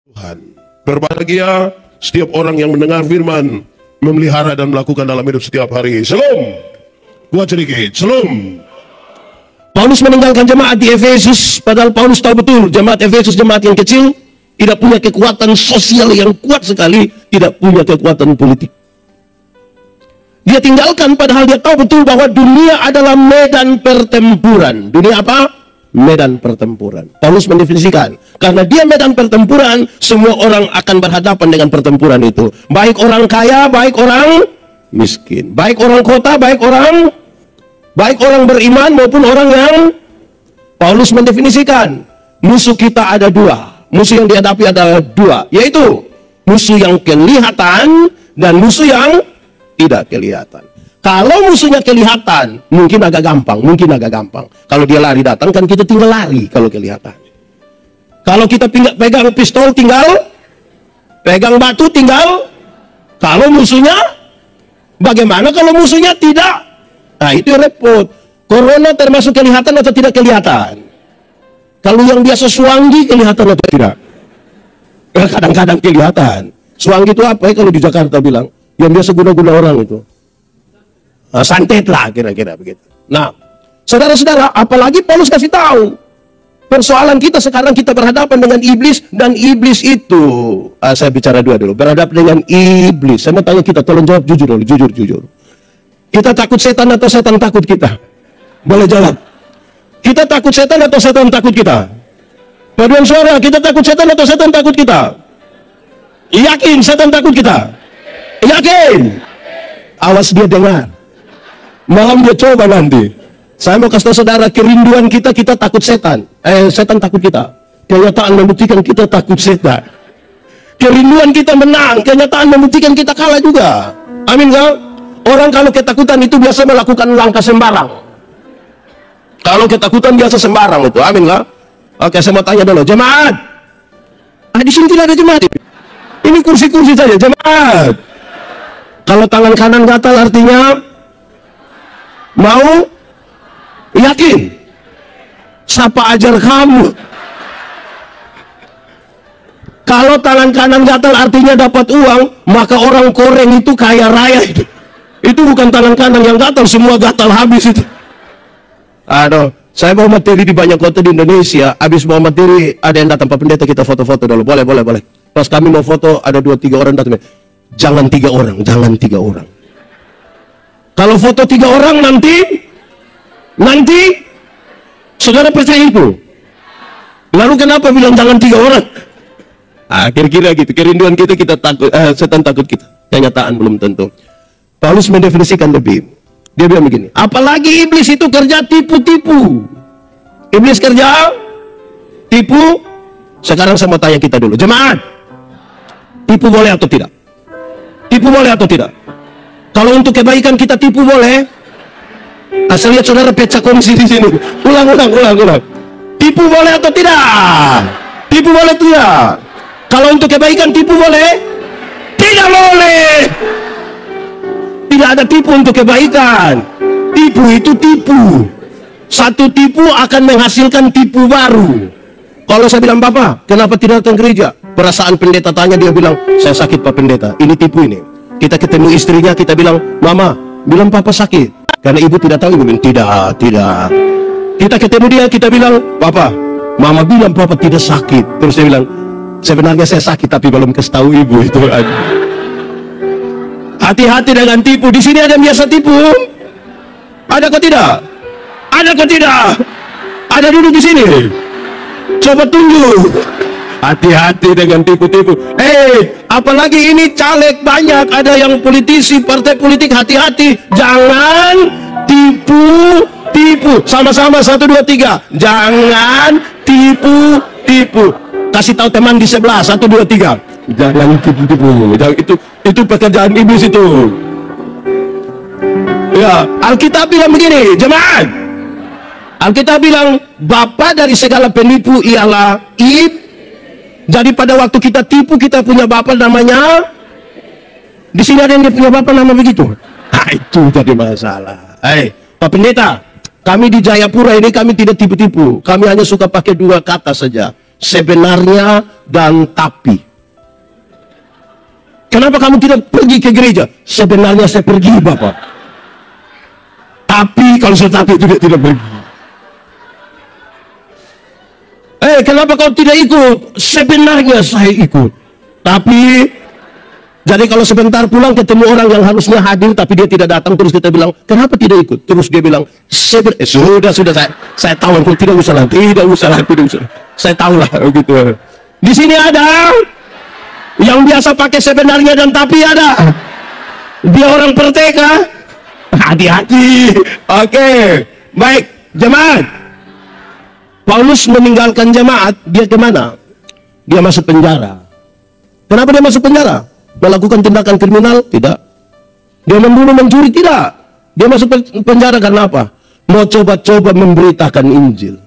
Tuhan. Berbahagia setiap orang yang mendengar firman, memelihara dan melakukan dalam hidup setiap hari. Shalom. Gua sedikit. Shalom. Paulus meninggalkan jemaat di Efesus, padahal Paulus tahu betul jemaat Efesus jemaat yang kecil, tidak punya kekuatan sosial yang kuat sekali, tidak punya kekuatan politik. Dia tinggalkan padahal dia tahu betul bahwa dunia adalah medan pertempuran. Dunia apa? Medan pertempuran. Paulus mendefinisikan, karena dia medan pertempuran, semua orang akan berhadapan dengan pertempuran itu. Baik orang kaya, baik orang miskin, baik orang kota, baik orang beriman maupun orang yang Paulus mendefinisikan musuh kita ada dua. Musuh yang dihadapi adalah dua, yaitu musuh yang kelihatan dan musuh yang tidak kelihatan. Kalau musuhnya kelihatan, mungkin agak gampang. Kalau dia lari datang, kan kita tinggal lari kalau kelihatan. Kalau kita pegang pistol, tinggal pegang batu, tinggal. Kalau musuhnya, bagaimana kalau musuhnya tidak? Nah, itu repot. Corona termasuk kelihatan atau tidak kelihatan? Kalau yang biasa suanggi, kelihatan atau tidak? Kadang-kadang kelihatan. Suanggi itu apa ya kalau di Jakarta bilang? Yang biasa guna-guna orang itu. Santet lah kira-kira begitu. Nah, saudara-saudara, apalagi Paulus kasih tahu persoalan kita sekarang, kita berhadapan dengan iblis, dan iblis itu saya bicara dua dulu, berhadapan dengan iblis. Saya mau tanya kita, tolong jawab jujur dulu, jujur. Kita takut setan atau setan takut kita? Boleh jawab. Kita takut setan atau setan takut kita? Paduan suara, kita takut setan atau setan takut kita? Yakin setan takut kita? Yakin? Awas dia dengar. Malam dia coba nanti. Saya mau kasih tahu saudara, kerinduan kita takut setan. Setan takut kita. Kenyataan membuktikan kita takut setan. Kerinduan kita menang, kenyataan membuktikan kita kalah juga. Amin gak? Orang kalau ketakutan itu biasa melakukan langkah sembarang. Kalau ketakutan biasa sembarang itu. Amin gak? Oke, saya mau tanya dulu, jemaat. Di sini tidak ada jemaat. Ini kursi-kursi saja, jemaat. Kalau tangan kanan gatal artinya mau? Yakin? Siapa ajar kamu? Kalau tangan kanan gatal artinya dapat uang, maka orang Koreng itu kaya raya itu. Itu bukan tangan kanan yang gatal, semua gatal habis itu. Aduh, saya mau materi di banyak kota di Indonesia. Habis mau materi, ada yang datang, Pak Pendeta kita foto-foto dulu. Boleh. Pas kami mau foto, ada 2-3 orang datang. Jangan 3 orang. Kalau foto 3 orang nanti saudara percaya itu. Lalu kenapa bilang jangan 3 orang? Kira-kira gitu. Kerinduan kita takut, setan takut kita. Kenyataan belum tentu. Paulus mendefinisikan lebih. Dia bilang begini, apalagi iblis itu kerja tipu-tipu. Iblis kerja tipu. Sekarang saya mau tanya kita dulu, jemaat. Tipu boleh atau tidak? Tipu boleh atau tidak? Kalau untuk kebaikan kita tipu boleh? Saya lihat saudara pecah kongsi di sini. Ulang. Tipu boleh atau tidak? Tipu boleh atau tidak? Kalau untuk kebaikan tipu boleh? Tidak boleh. Tidak ada tipu untuk kebaikan. Tipu itu tipu. Satu tipu akan menghasilkan tipu baru. Kalau saya bilang, Bapak, kenapa tidak datang gereja? Perasaan pendeta tanya, dia bilang, saya sakit Pak Pendeta. Ini tipu ini. Kita ketemu istrinya, kita bilang, Mama, bilang Papa sakit. Karena ibu tidak tahu, ibu bilang, tidak. Kita ketemu dia, kita bilang, Papa, Mama bilang Papa tidak sakit. Terus dia bilang, sebenarnya saya sakit, tapi belum kasih tahu ibu itu. Hati-hati dengan tipu. Di sini ada yang biasa tipu. Ada kok tidak? Ada kok tidak? Ada duduk di sini. Coba tunjuk. Hati-hati dengan tipu-tipu. Apalagi ini caleg banyak, ada yang politisi, partai politik, hati-hati. Jangan tipu-tipu. Sama-sama 1, 2, 3. Jangan tipu-tipu. Kasih tahu teman di sebelah, 1, 2, 3. Jangan tipu-tipu. Itu pekerjaan iblis itu. Ya, Alkitab bilang begini, jemaat. Alkitab bilang, bapa dari segala penipu ialah Jadi pada waktu kita tipu, kita punya bapak namanya. Di sini ada yang dia punya bapak nama begitu. Itu jadi masalah. Pak Pendeta, kami di Jayapura ini kami tidak tipu-tipu. Kami hanya suka pakai 2 kata saja. sebenarnya dan tapi. Kenapa kamu tidak pergi ke gereja? Sebenarnya saya pergi, Bapak. Tapi kalau saya tapi itu dia tidak pergi. Kenapa kau tidak ikut? Sebenarnya saya ikut. Tapi, jadi kalau sebentar pulang ketemu orang yang harusnya hadir tapi dia tidak datang, terus kita bilang, kenapa tidak ikut? Terus dia bilang, sudah saya tahu, tidak usah. Saya tahu lah, gitu. Di sini ada yang biasa pakai sebenarnya dan tapi ada. Dia orang perteka. Hati-hati. Oke, baik, jemaat. Paulus meninggalkan jemaat, dia kemana? Dia masuk penjara. Kenapa dia masuk penjara? Melakukan tindakan kriminal? Tidak. Dia membunuh, mencuri? Tidak. Dia masuk penjara karena apa? Mau coba-coba memberitakan Injil.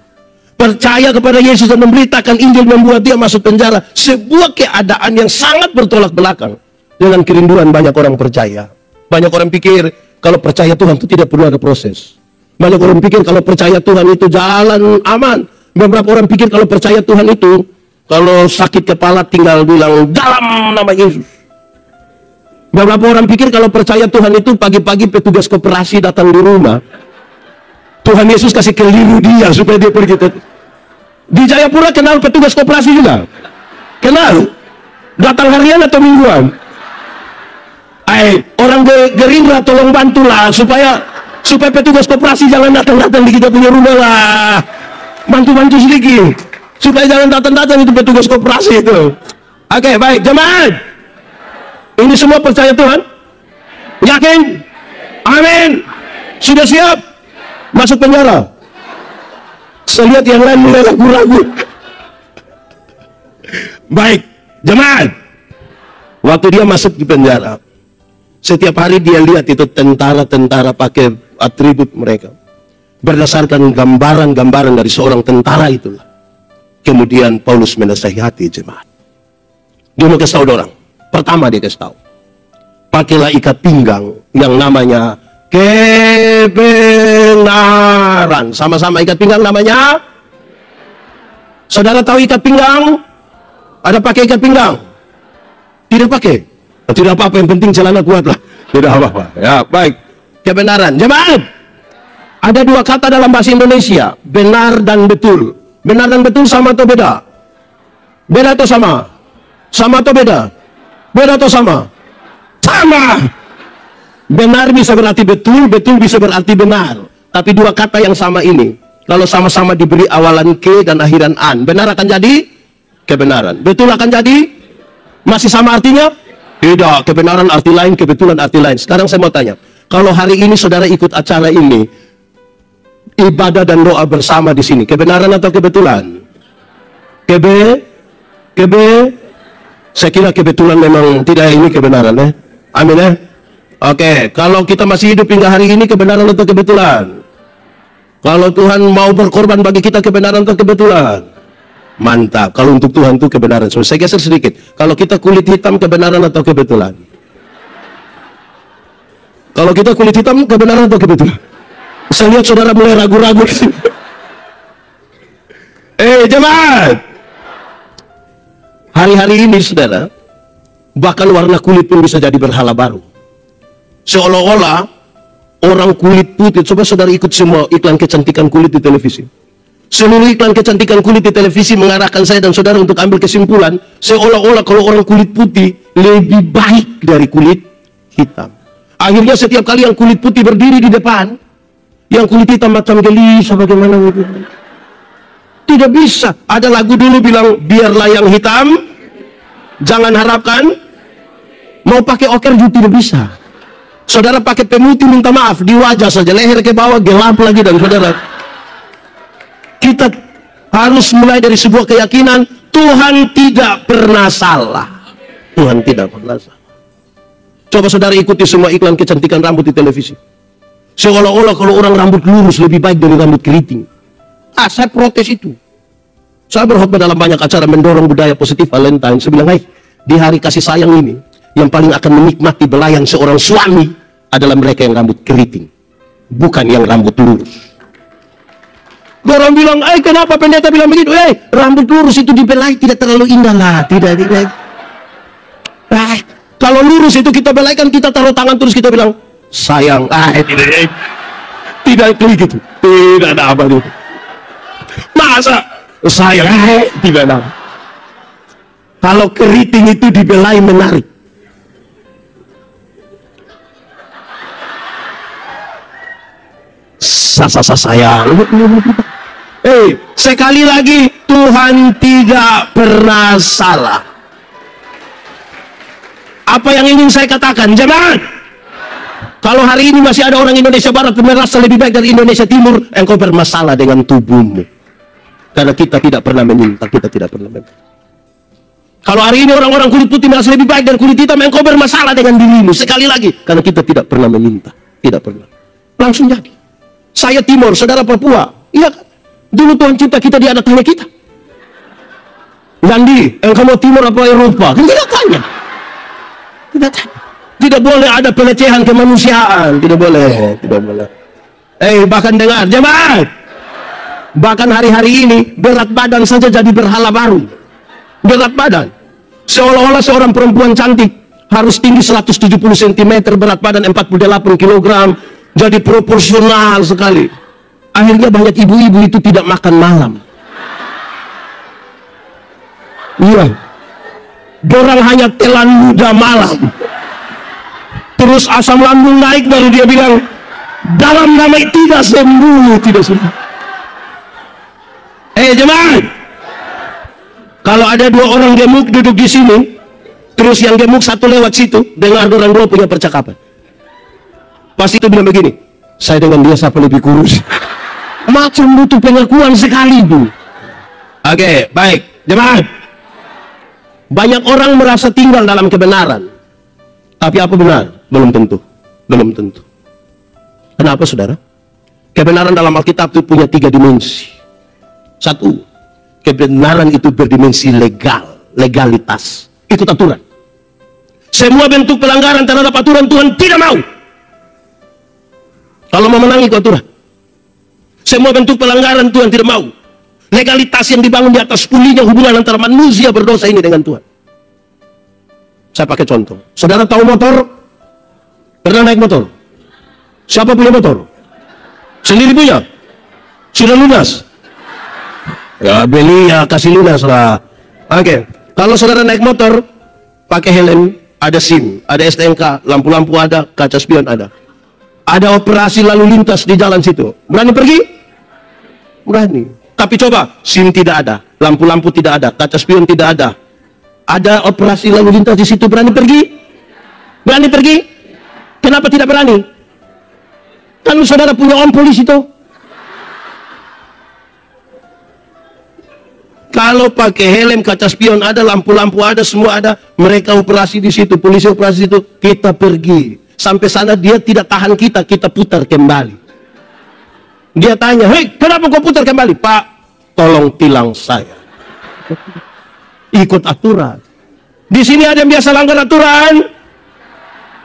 Percaya kepada Yesus dan memberitakan Injil membuat dia masuk penjara. Sebuah keadaan yang sangat bertolak belakang dengan kerinduan banyak orang percaya. Banyak orang pikir kalau percaya Tuhan itu tidak perlu ada proses. Banyak orang pikir kalau percaya Tuhan itu jalan aman. Beberapa orang pikir kalau percaya Tuhan itu, kalau sakit kepala tinggal bilang dalam nama Yesus. Beberapa orang pikir kalau percaya Tuhan itu pagi-pagi petugas koperasi datang di rumah, Tuhan Yesus kasih keliru dia supaya dia pergi. Di Jayapura kenal petugas koperasi juga? Kenal? Datang harian atau mingguan? Orang Gerindra tolong bantulah supaya petugas koperasi jangan datang-datang di kita punya rumah lah. Bantu-bantu sedikit supaya jangan datang-datang itu petugas koperasi itu. Oke, baik, jemaat. Ini semua percaya Tuhan? Yakin? Amin. Sudah siap masuk penjara? Saya lihat yang lain mulai ragu-ragu. Baik, jemaat. Waktu dia masuk di penjara, setiap hari dia lihat itu tentara-tentara pakai atribut mereka. Berdasarkan gambaran-gambaran dari seorang tentara itulah. Kemudian Paulus menasihati jemaat. Dia mau kasih tahu orang. Pertama dia kasih tahu. Pakailah ikat pinggang yang namanya kebenaran. Sama-sama ikat pinggang namanya. Saudara tahu ikat pinggang? Ada pakai ikat pinggang? Tidak pakai? Tidak apa-apa, yang penting celana kuat lah. Tidak apa-apa. Ya, baik. Kebenaran. Jemaat. Ada dua kata dalam bahasa Indonesia, benar dan betul. Benar dan betul sama atau beda? Beda atau sama? Sama atau beda? Beda atau sama? Sama. Benar bisa berarti betul, betul bisa berarti benar. Tapi dua kata yang sama ini, kalau sama-sama diberi awalan ke dan akhiran an, benar akan jadi kebenaran. Betul akan jadi masih sama artinya? Tidak. Kebenaran arti lain, kebetulan arti lain. Sekarang saya mau tanya, kalau hari ini saudara ikut acara ini, ibadah dan doa bersama di sini, kebenaran atau kebetulan? Saya kira kebetulan memang, tidak ini kebenaran ya. Amin ya. Oke, kalau kita masih hidup hingga hari ini, kebenaran atau kebetulan? Kalau Tuhan mau berkorban bagi kita, kebenaran atau kebetulan? Mantap. Kalau untuk Tuhan itu kebenaran. So, saya geser sedikit. Kalau kita kulit hitam, kebenaran atau kebetulan? Kalau kita kulit hitam, kebenaran atau kebetulan? Saya lihat saudara mulai ragu-ragu. Jemaat. Hari-hari ini saudara, bahkan warna kulit pun bisa jadi berhala baru. Seolah-olah orang kulit putih, coba saudara ikut semua iklan kecantikan kulit di televisi. Seluruh iklan kecantikan kulit di televisi mengarahkan saya dan saudara untuk ambil kesimpulan, seolah-olah kalau orang kulit putih lebih baik dari kulit hitam. Akhirnya setiap kali yang kulit putih berdiri di depan, yang kulit hitam macam gelisah bagaimana gitu. Tidak bisa. Ada lagu dulu bilang, biarlah yang hitam, jangan harapkan. Mau pakai oker juga tidak bisa. Saudara pakai pemutih minta maaf di wajah saja, leher ke bawah gelap lagi. Dan saudara, kita harus mulai dari sebuah keyakinan, Tuhan tidak pernah salah. Tuhan tidak pernah salah. Coba saudara ikuti semua iklan kecantikan rambut di televisi. Seolah-olah kalau orang rambut lurus lebih baik dari rambut keriting. Saya protes itu. Saya berkhotbah dalam banyak acara mendorong budaya positif Valentine. Saya bilang, di hari kasih sayang ini, yang paling akan menikmati belayan seorang suami adalah mereka yang rambut keriting, bukan yang rambut lurus. Orang bilang, kenapa pendeta bilang begitu? Rambut lurus itu dibelai tidak terlalu indah lah. Tidak. Kalau lurus itu kita belaikan, kita taruh tangan terus kita bilang, sayang. Tidak itu gitu. Tidak ada apa itu. Masa sayang? Tidak ada. Kalau keriting itu dibelai menarik. Sayang. Sekali lagi, Tuhan tidak pernah salah. Apa yang ingin saya katakan, jemaat? Kalau hari ini masih ada orang Indonesia Barat merasa lebih baik dari Indonesia Timur, engkau bermasalah dengan tubuhmu. Karena kita tidak pernah meminta, kita tidak pernah meminta. Kalau hari ini orang-orang kulit putih merasa lebih baik dari kulit hitam, engkau bermasalah dengan dirimu. Sekali lagi, karena kita tidak pernah meminta, tidak pernah. Langsung jadi. Saya Timur, saudara Papua. Iya kan? Dulu Tuhan cipta kita, dia ada tanya kita. Gandhi, engkau mau Timur apa Eropa? Kan tidak tanya. Tidak tanya. Tidak boleh ada pelecehan kemanusiaan. Tidak boleh. Tidak boleh. Bahkan dengar, jemaat. Bahkan hari-hari ini, berat badan saja jadi berhala baru. Berat badan. Seolah-olah seorang perempuan cantik harus tinggi 170 cm, berat badan 48 kg. Jadi proporsional sekali. Akhirnya banyak ibu-ibu itu tidak makan malam. Iya. Dorang hanya telan muda malam. Terus asam lambung naik, baru dia bilang, dalam nama tidak sembuh, tidak sembuh. Jemaat. Kalau ada dua orang gemuk duduk di sini, terus yang gemuk satu lewat situ, dengar orang dua punya percakapan. Pasti itu bilang begini, saya dengan dia siapa lebih kurus. Macam butuh pengakuan sekali bu. Oke, baik, jemaat. Banyak orang merasa tinggal dalam kebenaran, tapi apa benar? Belum tentu. Belum tentu. Kenapa saudara? Kebenaran dalam Alkitab itu punya 3 dimensi. Satu, kebenaran itu berdimensi legal, legalitas, ikut aturan. Semua bentuk pelanggaran terhadap aturan Tuhan tidak mau. Kalau mau menang ikut aturan. Semua bentuk pelanggaran Tuhan tidak mau. Legalitas yang dibangun di atas pulihnya hubungan antara manusia berdosa ini dengan Tuhan. Saya pakai contoh. Saudara tahu motor? Pernah naik motor? Siapa punya motor? Sendiri punya? Sudah lunas? Ya beli ya kasih lunas lah. Oke. Kalau saudara naik motor, pakai helm, ada SIM, ada STNK, lampu-lampu ada, kaca spion ada. Ada operasi lalu lintas di jalan situ. Berani pergi? Berani. Tapi coba, SIM tidak ada, lampu-lampu tidak ada, kaca spion tidak ada. Ada operasi lalu lintas di situ, berani pergi? Berani pergi? Kenapa tidak berani? Kan saudara punya om polisi itu. Kalau pakai helm, kaca spion ada, lampu-lampu ada, semua ada, mereka operasi di situ, polisi operasi di situ, kita pergi. Sampai sana dia tidak tahan kita, kita putar kembali. Dia tanya, hei kenapa kau putar kembali? Pak, tolong tilang saya. Ikut aturan. Di sini ada yang biasa langgar aturan?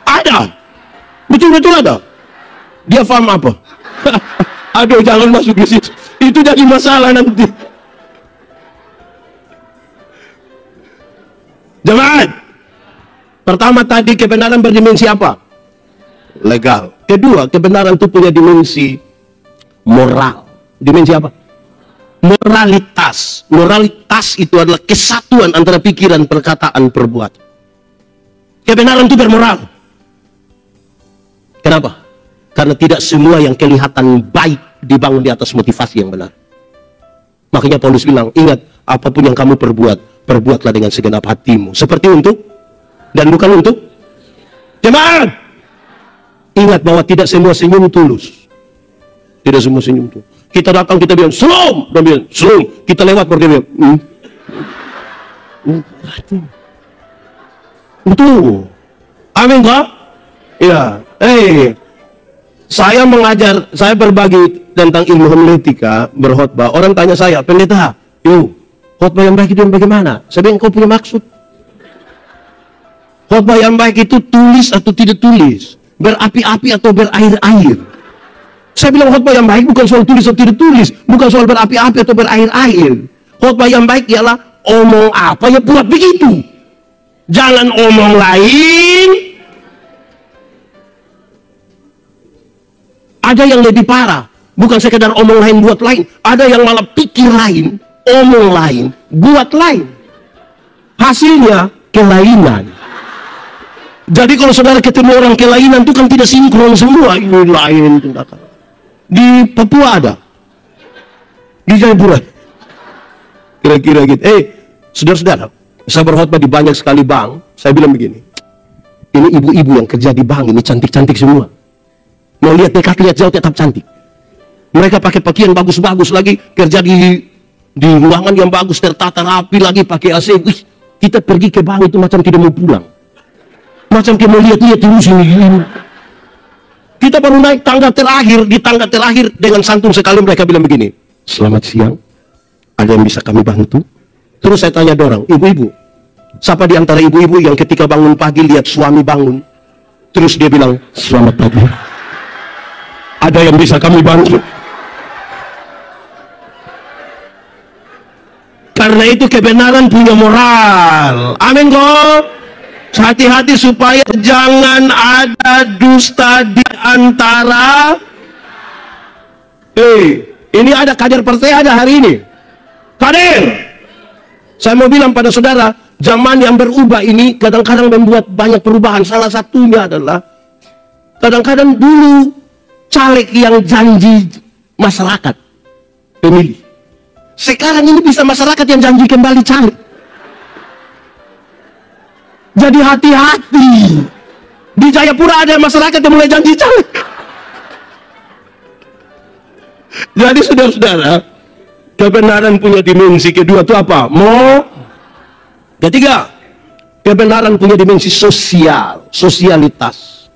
Ada. Betul-betul ada. Dia paham apa? Aduh jangan masuk di situ. Itu jadi masalah nanti. Jemaat. Pertama tadi kebenaran berdimensi apa? Legal. Kedua, kebenaran itu punya dimensi moral. Dimensi apa? Moralitas. Moralitas itu adalah kesatuan antara pikiran, perkataan, perbuatan. Kebenaran itu bermoral. Kenapa? Karena tidak semua yang kelihatan baik dibangun di atas motivasi yang benar. Makanya Paulus bilang, ingat, apapun yang kamu perbuat, perbuatlah dengan segenap hatimu. Seperti untuk, dan bukan untuk. Jemaat! Ingat bahwa tidak semua senyum tulus. Tidak semua senyum tulus. Kita datang, kita bilang, Shalom! Dan bilang, Shalom! Kita lewat, dia bilang, Betul. Amin kak? Ya. Saya mengajar, saya berbagi tentang ilmu homiletika, berkhotbah. Orang tanya saya, pendeta, khotbah yang baik itu yang bagaimana? Saya bilang, kau punya maksud. Khotbah yang baik itu tulis atau tidak tulis? Berapi-api atau berair-air? Saya bilang khotbah yang baik bukan soal tulis atau tidak tulis, bukan soal berapi-api atau berair-air. Khotbah yang baik ialah omong apa ya buat begitu. Jangan omong lain. Ada yang lebih parah, bukan sekedar omong lain buat lain. Ada yang malah pikir lain, omong lain, buat lain. Hasilnya kelainan. Jadi kalau saudara ketemu orang kelainan itu kan tidak sinkron semua. Ini lain tindakan. Di Papua ada, di Jayapura, kira-kira gitu. Saudara-saudara, saya berkhotbah di banyak sekali bank. Saya bilang begini, ini ibu-ibu yang kerja di bank ini cantik-cantik semua. Mau lihat dekat, lihat jauh tetap cantik. Mereka pakai pakaian bagus-bagus lagi, kerja di ruangan yang bagus, tertata rapi lagi, pakai AC. Wih, kita pergi ke bank itu macam tidak mau pulang, macam kita mau lihat-lihat terus ini. Kita baru naik tangga terakhir, di tangga terakhir dengan santun sekali mereka bilang begini, selamat siang, ada yang bisa kami bantu? Terus saya tanya dorang, ibu-ibu, siapa di antara ibu-ibu yang ketika bangun pagi lihat suami bangun, terus dia bilang, selamat pagi, ada yang bisa kami bantu? Karena itu kebenaran punya moral. Amin kok. Hati-hati supaya jangan ada dusta di antara. Ini ada kader partai ada hari ini. Kader. Saya mau bilang pada saudara, zaman yang berubah ini kadang-kadang membuat banyak perubahan. Salah satunya adalah kadang-kadang dulu caleg yang janji masyarakat pemilih. Sekarang ini bisa masyarakat yang janji kembali caleg. Jadi hati-hati. Di Jayapura ada masyarakat yang mulai janji caleg. Jadi saudara-saudara, kebenaran punya dimensi kedua itu apa? Ketiga, kebenaran punya dimensi sosial, sosialitas.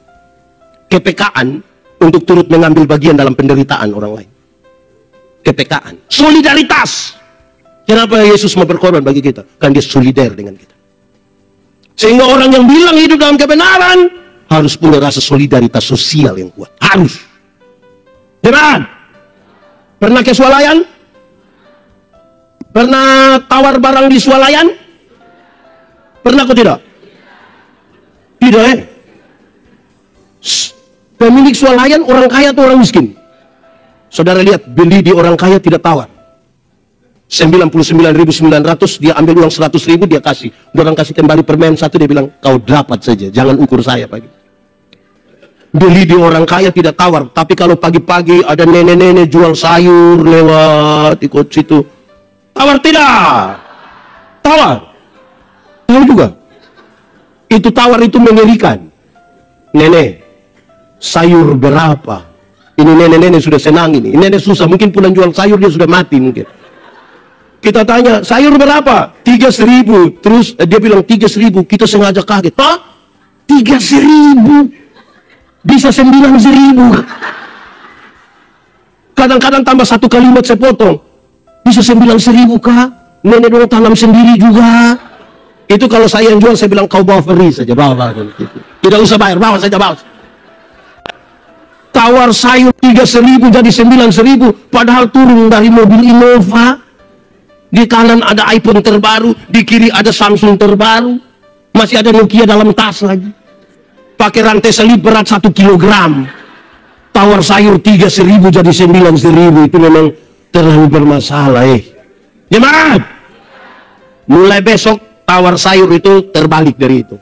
Kepekaan untuk turut mengambil bagian dalam penderitaan orang lain. Kepekaan, solidaritas. Kenapa Yesus mau berkorban bagi kita? Kan dia solider dengan kita. Sehingga orang yang bilang hidup dalam kebenaran harus punya rasa solidaritas sosial yang kuat. Harus. Jangan. Pernah ke swalayan? Pernah tawar barang di swalayan? Pernah atau tidak? Tidak ya? Pemilik swalayan orang kaya atau orang miskin? Saudara lihat, beli di orang kaya tidak tawar. 99.900 dia ambil uang 100.000 dia kasih. Orang kasih kembali permen satu dia bilang kau dapat saja, jangan ukur saya pagi. Beli di orang kaya tidak tawar, tapi kalau pagi-pagi ada nenek-nenek jual sayur lewat ikut situ, tawar tidak? Tawar. Tahu juga. Itu tawar itu mengerikan. Nenek, sayur berapa? Ini nenek-nenek sudah senang ini. Nenek susah, mungkin pulang jual sayur dia sudah mati mungkin. Kita tanya, sayur berapa? 3.000. Terus dia bilang 3.000. Kita sengaja kaget. Hah? 3.000? Bisa 9.000. Kadang-kadang tambah satu kalimat saya potong. Bisa 9.000 kah? Nenek dong tanam sendiri juga. Itu kalau saya yang jual, saya bilang kau bawa free saja. Bawa. Tidak usah bayar, bawa saja, bawa. Tawar sayur 3.000 jadi 9.000. Padahal turun dari mobil Innova. Di kanan ada iPhone terbaru, di kiri ada Samsung terbaru, masih ada Nokia dalam tas lagi. Pakai rantai selip berat 1 kilogram. Tawar sayur 3.000 jadi 9.000 itu memang terlalu bermasalah. Jemaat, mulai besok tawar sayur itu terbalik dari itu.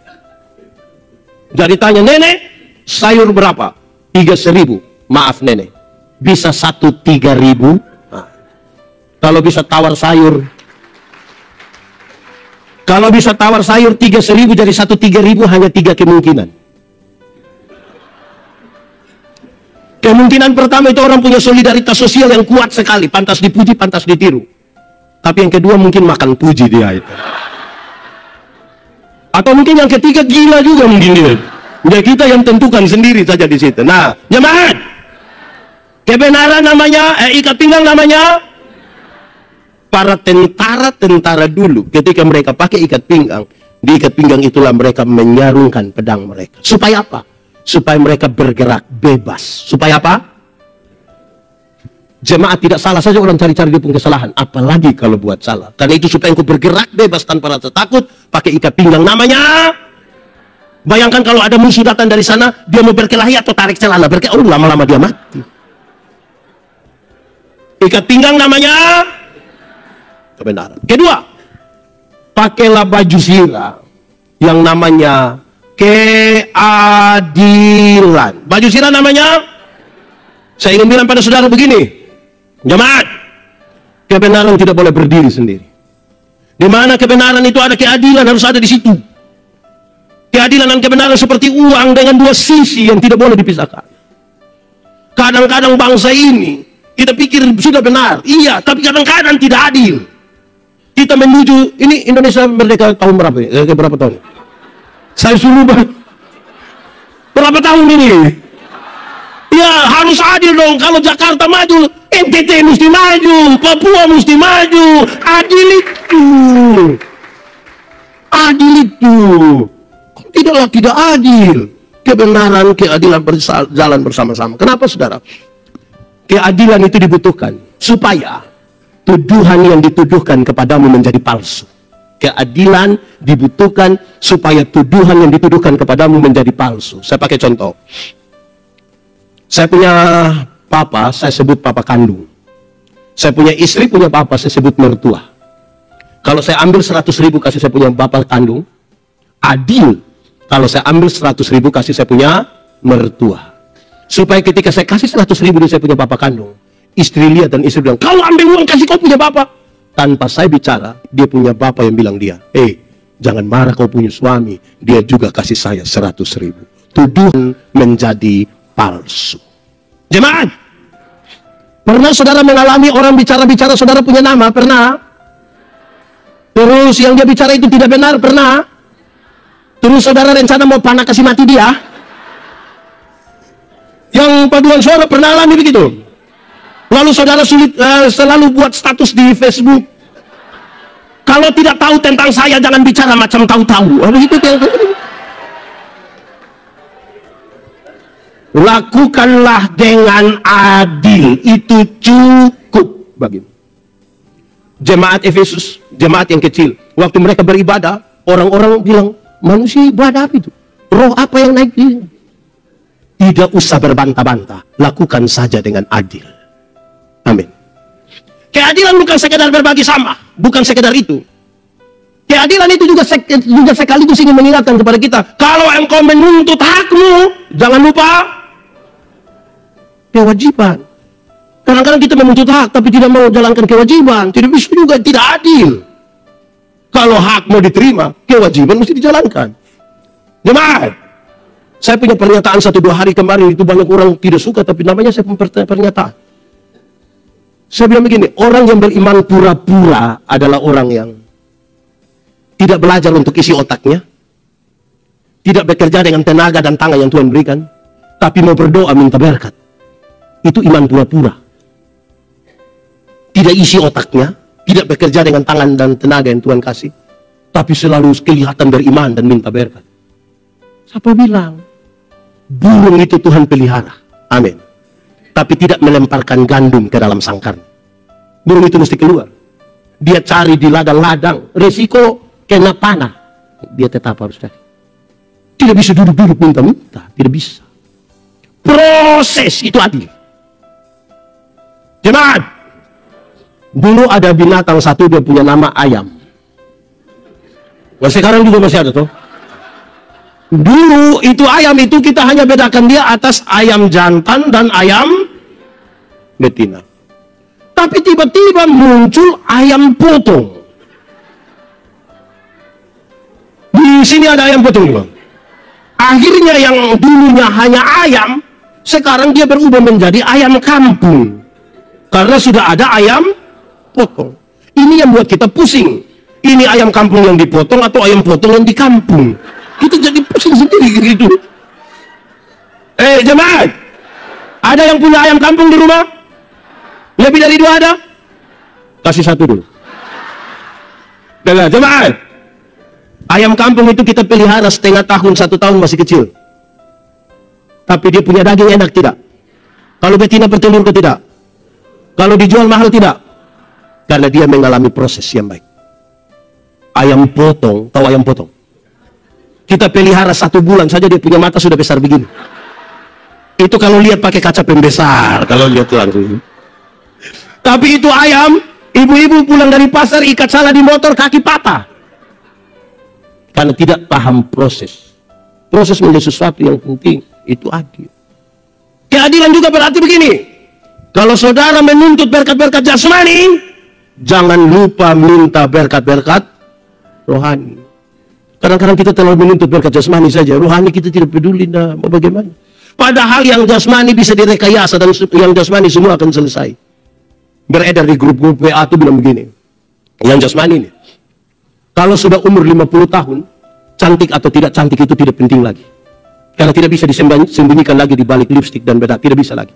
Jadi tanya, nenek, sayur berapa? 3.000. Maaf nenek, bisa 1.000. Kalau bisa tawar sayur, kalau bisa tawar sayur 3.000 jadi 1.000 hanya 3 kemungkinan. Kemungkinan pertama itu orang punya solidaritas sosial yang kuat sekali, pantas dipuji, pantas ditiru. Tapi yang kedua mungkin makan puji dia itu. Atau mungkin yang ketiga gila juga mungkin dia. Ya kita yang tentukan sendiri saja di situ. Nah, jemaat, kebenaran namanya, ikat pinggang namanya. Para tentara dulu ketika mereka pakai ikat pinggang, di ikat pinggang itulah mereka menyarungkan pedang mereka. Supaya apa? Supaya mereka bergerak bebas. Supaya apa? Jemaat tidak salah saja orang cari-cari dia punya kesalahan, apalagi kalau buat salah. Karena itu supaya engkau bergerak bebas tanpa rasa takut, pakai ikat pinggang namanya. Bayangkan kalau ada musuh datang dari sana, dia mau berkelahi atau tarik celana, lama-lama dia mati. Ikat pinggang namanya kebenaran. Kedua, pakailah baju sirah yang namanya keadilan. Baju sirah namanya, saya ingin bilang pada saudara begini, jemaat, kebenaran tidak boleh berdiri sendiri. Di mana kebenaran itu ada keadilan, harus ada di situ. Keadilan dan kebenaran seperti uang dengan dua sisi yang tidak boleh dipisahkan. Kadang-kadang bangsa ini kita pikir sudah benar, iya, tapi kadang-kadang tidak adil. Kita menuju, ini Indonesia merdeka tahun berapa ya? Berapa tahun? Saya suruh berapa tahun ini? Ya harus adil dong. Kalau Jakarta maju, NTT mesti maju, Papua mesti maju. Adil itu. Adil itu. Tidaklah tidak adil. Kebenaran, keadilan berjalan bersama-sama. Kenapa saudara? Keadilan itu dibutuhkan supaya tuduhan yang dituduhkan kepadamu menjadi palsu. Keadilan dibutuhkan supaya tuduhan yang dituduhkan kepadamu menjadi palsu. Saya pakai contoh. Saya punya papa, saya sebut papa kandung. Saya punya istri, punya papa, saya sebut mertua. Kalau saya ambil 100.000 kasih saya punya papa kandung, adil kalau saya ambil 100.000 kasih saya punya mertua. Supaya ketika saya kasih 100.000 dari saya punya papa kandung, istri lihat dan istri bilang, kalau ambil uang kasih kau punya bapak. Tanpa saya bicara, dia punya bapak yang bilang dia, jangan marah kau punya suami, dia juga kasih saya 100.000. Tuduhan menjadi palsu. Jemaat, pernah saudara mengalami orang bicara-bicara saudara punya nama? Pernah? Terus yang dia bicara itu tidak benar? Pernah? Terus saudara rencana mau panah kasih mati dia? Yang paduan suara pernah alami begitu? Lalu saudara selalu buat status di Facebook, kalau tidak tahu tentang saya jangan bicara macam tahu-tahu. Begitu. Lakukanlah dengan adil, itu cukup bagimu. Jemaat Efesus, jemaat yang kecil, waktu mereka beribadah, orang-orang bilang, manusia ibadah apa itu? Roh apa yang naik ini? Tidak usah berbantah-bantah, lakukan saja dengan adil. Amin. Keadilan bukan sekedar berbagi sama, bukan sekedar itu. Keadilan itu juga sekaligus ingin mengingatkan kepada kita, kalau engkau menuntut hakmu, jangan lupa kewajiban. Kadang-kadang kita menuntut hak, tapi tidak mau jalankan kewajiban. Tidak bisa juga, tidak adil. Kalau hak mau diterima, kewajiban mesti dijalankan. Jemaat, saya punya pernyataan 1-2 hari kemarin, itu banyak orang tidak suka, tapi namanya saya pernyataan. Saya bilang begini, orang yang beriman pura-pura adalah orang yang tidak belajar untuk isi otaknya, tidak bekerja dengan tenaga dan tangan yang Tuhan berikan, tapi mau berdoa minta berkat. Itu iman pura-pura. Tidak isi otaknya, tidak bekerja dengan tangan dan tenaga yang Tuhan kasih, tapi selalu kelihatan beriman dan minta berkat. Siapa bilang? Burung itu Tuhan pelihara. Amin. Tapi tidak melemparkan gandum ke dalam sangkarnya. Burung itu mesti keluar. Dia cari di ladang-ladang. Resiko kena panah. Dia tetap harus cari. Tidak bisa duduk-duduk minta-minta. Tidak bisa. Proses itu adil. Jemaat, dulu ada binatang satu, dia punya nama ayam. Nah, sekarang juga masih ada tuh. Dulu itu ayam itu kita hanya bedakan dia atas ayam jantan dan ayam betina. Tapi tiba-tiba muncul ayam potong. Di sini ada ayam potong juga. Akhirnya yang dulunya hanya ayam, sekarang dia berubah menjadi ayam kampung. Karena sudah ada ayam potong. Ini yang buat kita pusing. Ini ayam kampung yang dipotong atau ayam potong yang di kampung. Kita jadi pusing sendiri gitu. Jemaat, ada yang punya ayam kampung di rumah? Lebih dari 2 ada? Kasih 1 dulu. Dengar, jemaat. Ayam kampung itu kita pelihara setengah tahun, 1 tahun masih kecil. Tapi dia punya daging enak tidak? Kalau betina bertelur ke tidak? Kalau dijual mahal tidak? Karena dia mengalami proses yang baik. Ayam potong, tahu ayam potong? Kita pelihara 1 bulan saja dia punya mata sudah besar begini. Itu kalau lihat pakai kaca pembesar, kalau lihat langsung. Tapi itu ayam, ibu-ibu pulang dari pasar ikat salah di motor, kaki patah. Karena tidak paham proses. Proses menjadi sesuatu yang penting, itu adil. Keadilan juga berarti begini. Kalau saudara menuntut berkat-berkat jasmani, jangan lupa minta berkat-berkat rohani. Kadang-kadang kita terlalu menuntut berkat jasmani saja, rohani kita tidak peduli, nah, mau bagaimana? Padahal yang jasmani bisa direkayasa dan yang jasmani semua akan selesai. Beredar di grup-grup WA itu bilang begini, yang jasmani ini, kalau sudah umur 50 tahun, cantik atau tidak cantik itu tidak penting lagi. Karena tidak bisa disembunyikan lagi di balik lipstik dan bedak, tidak bisa lagi.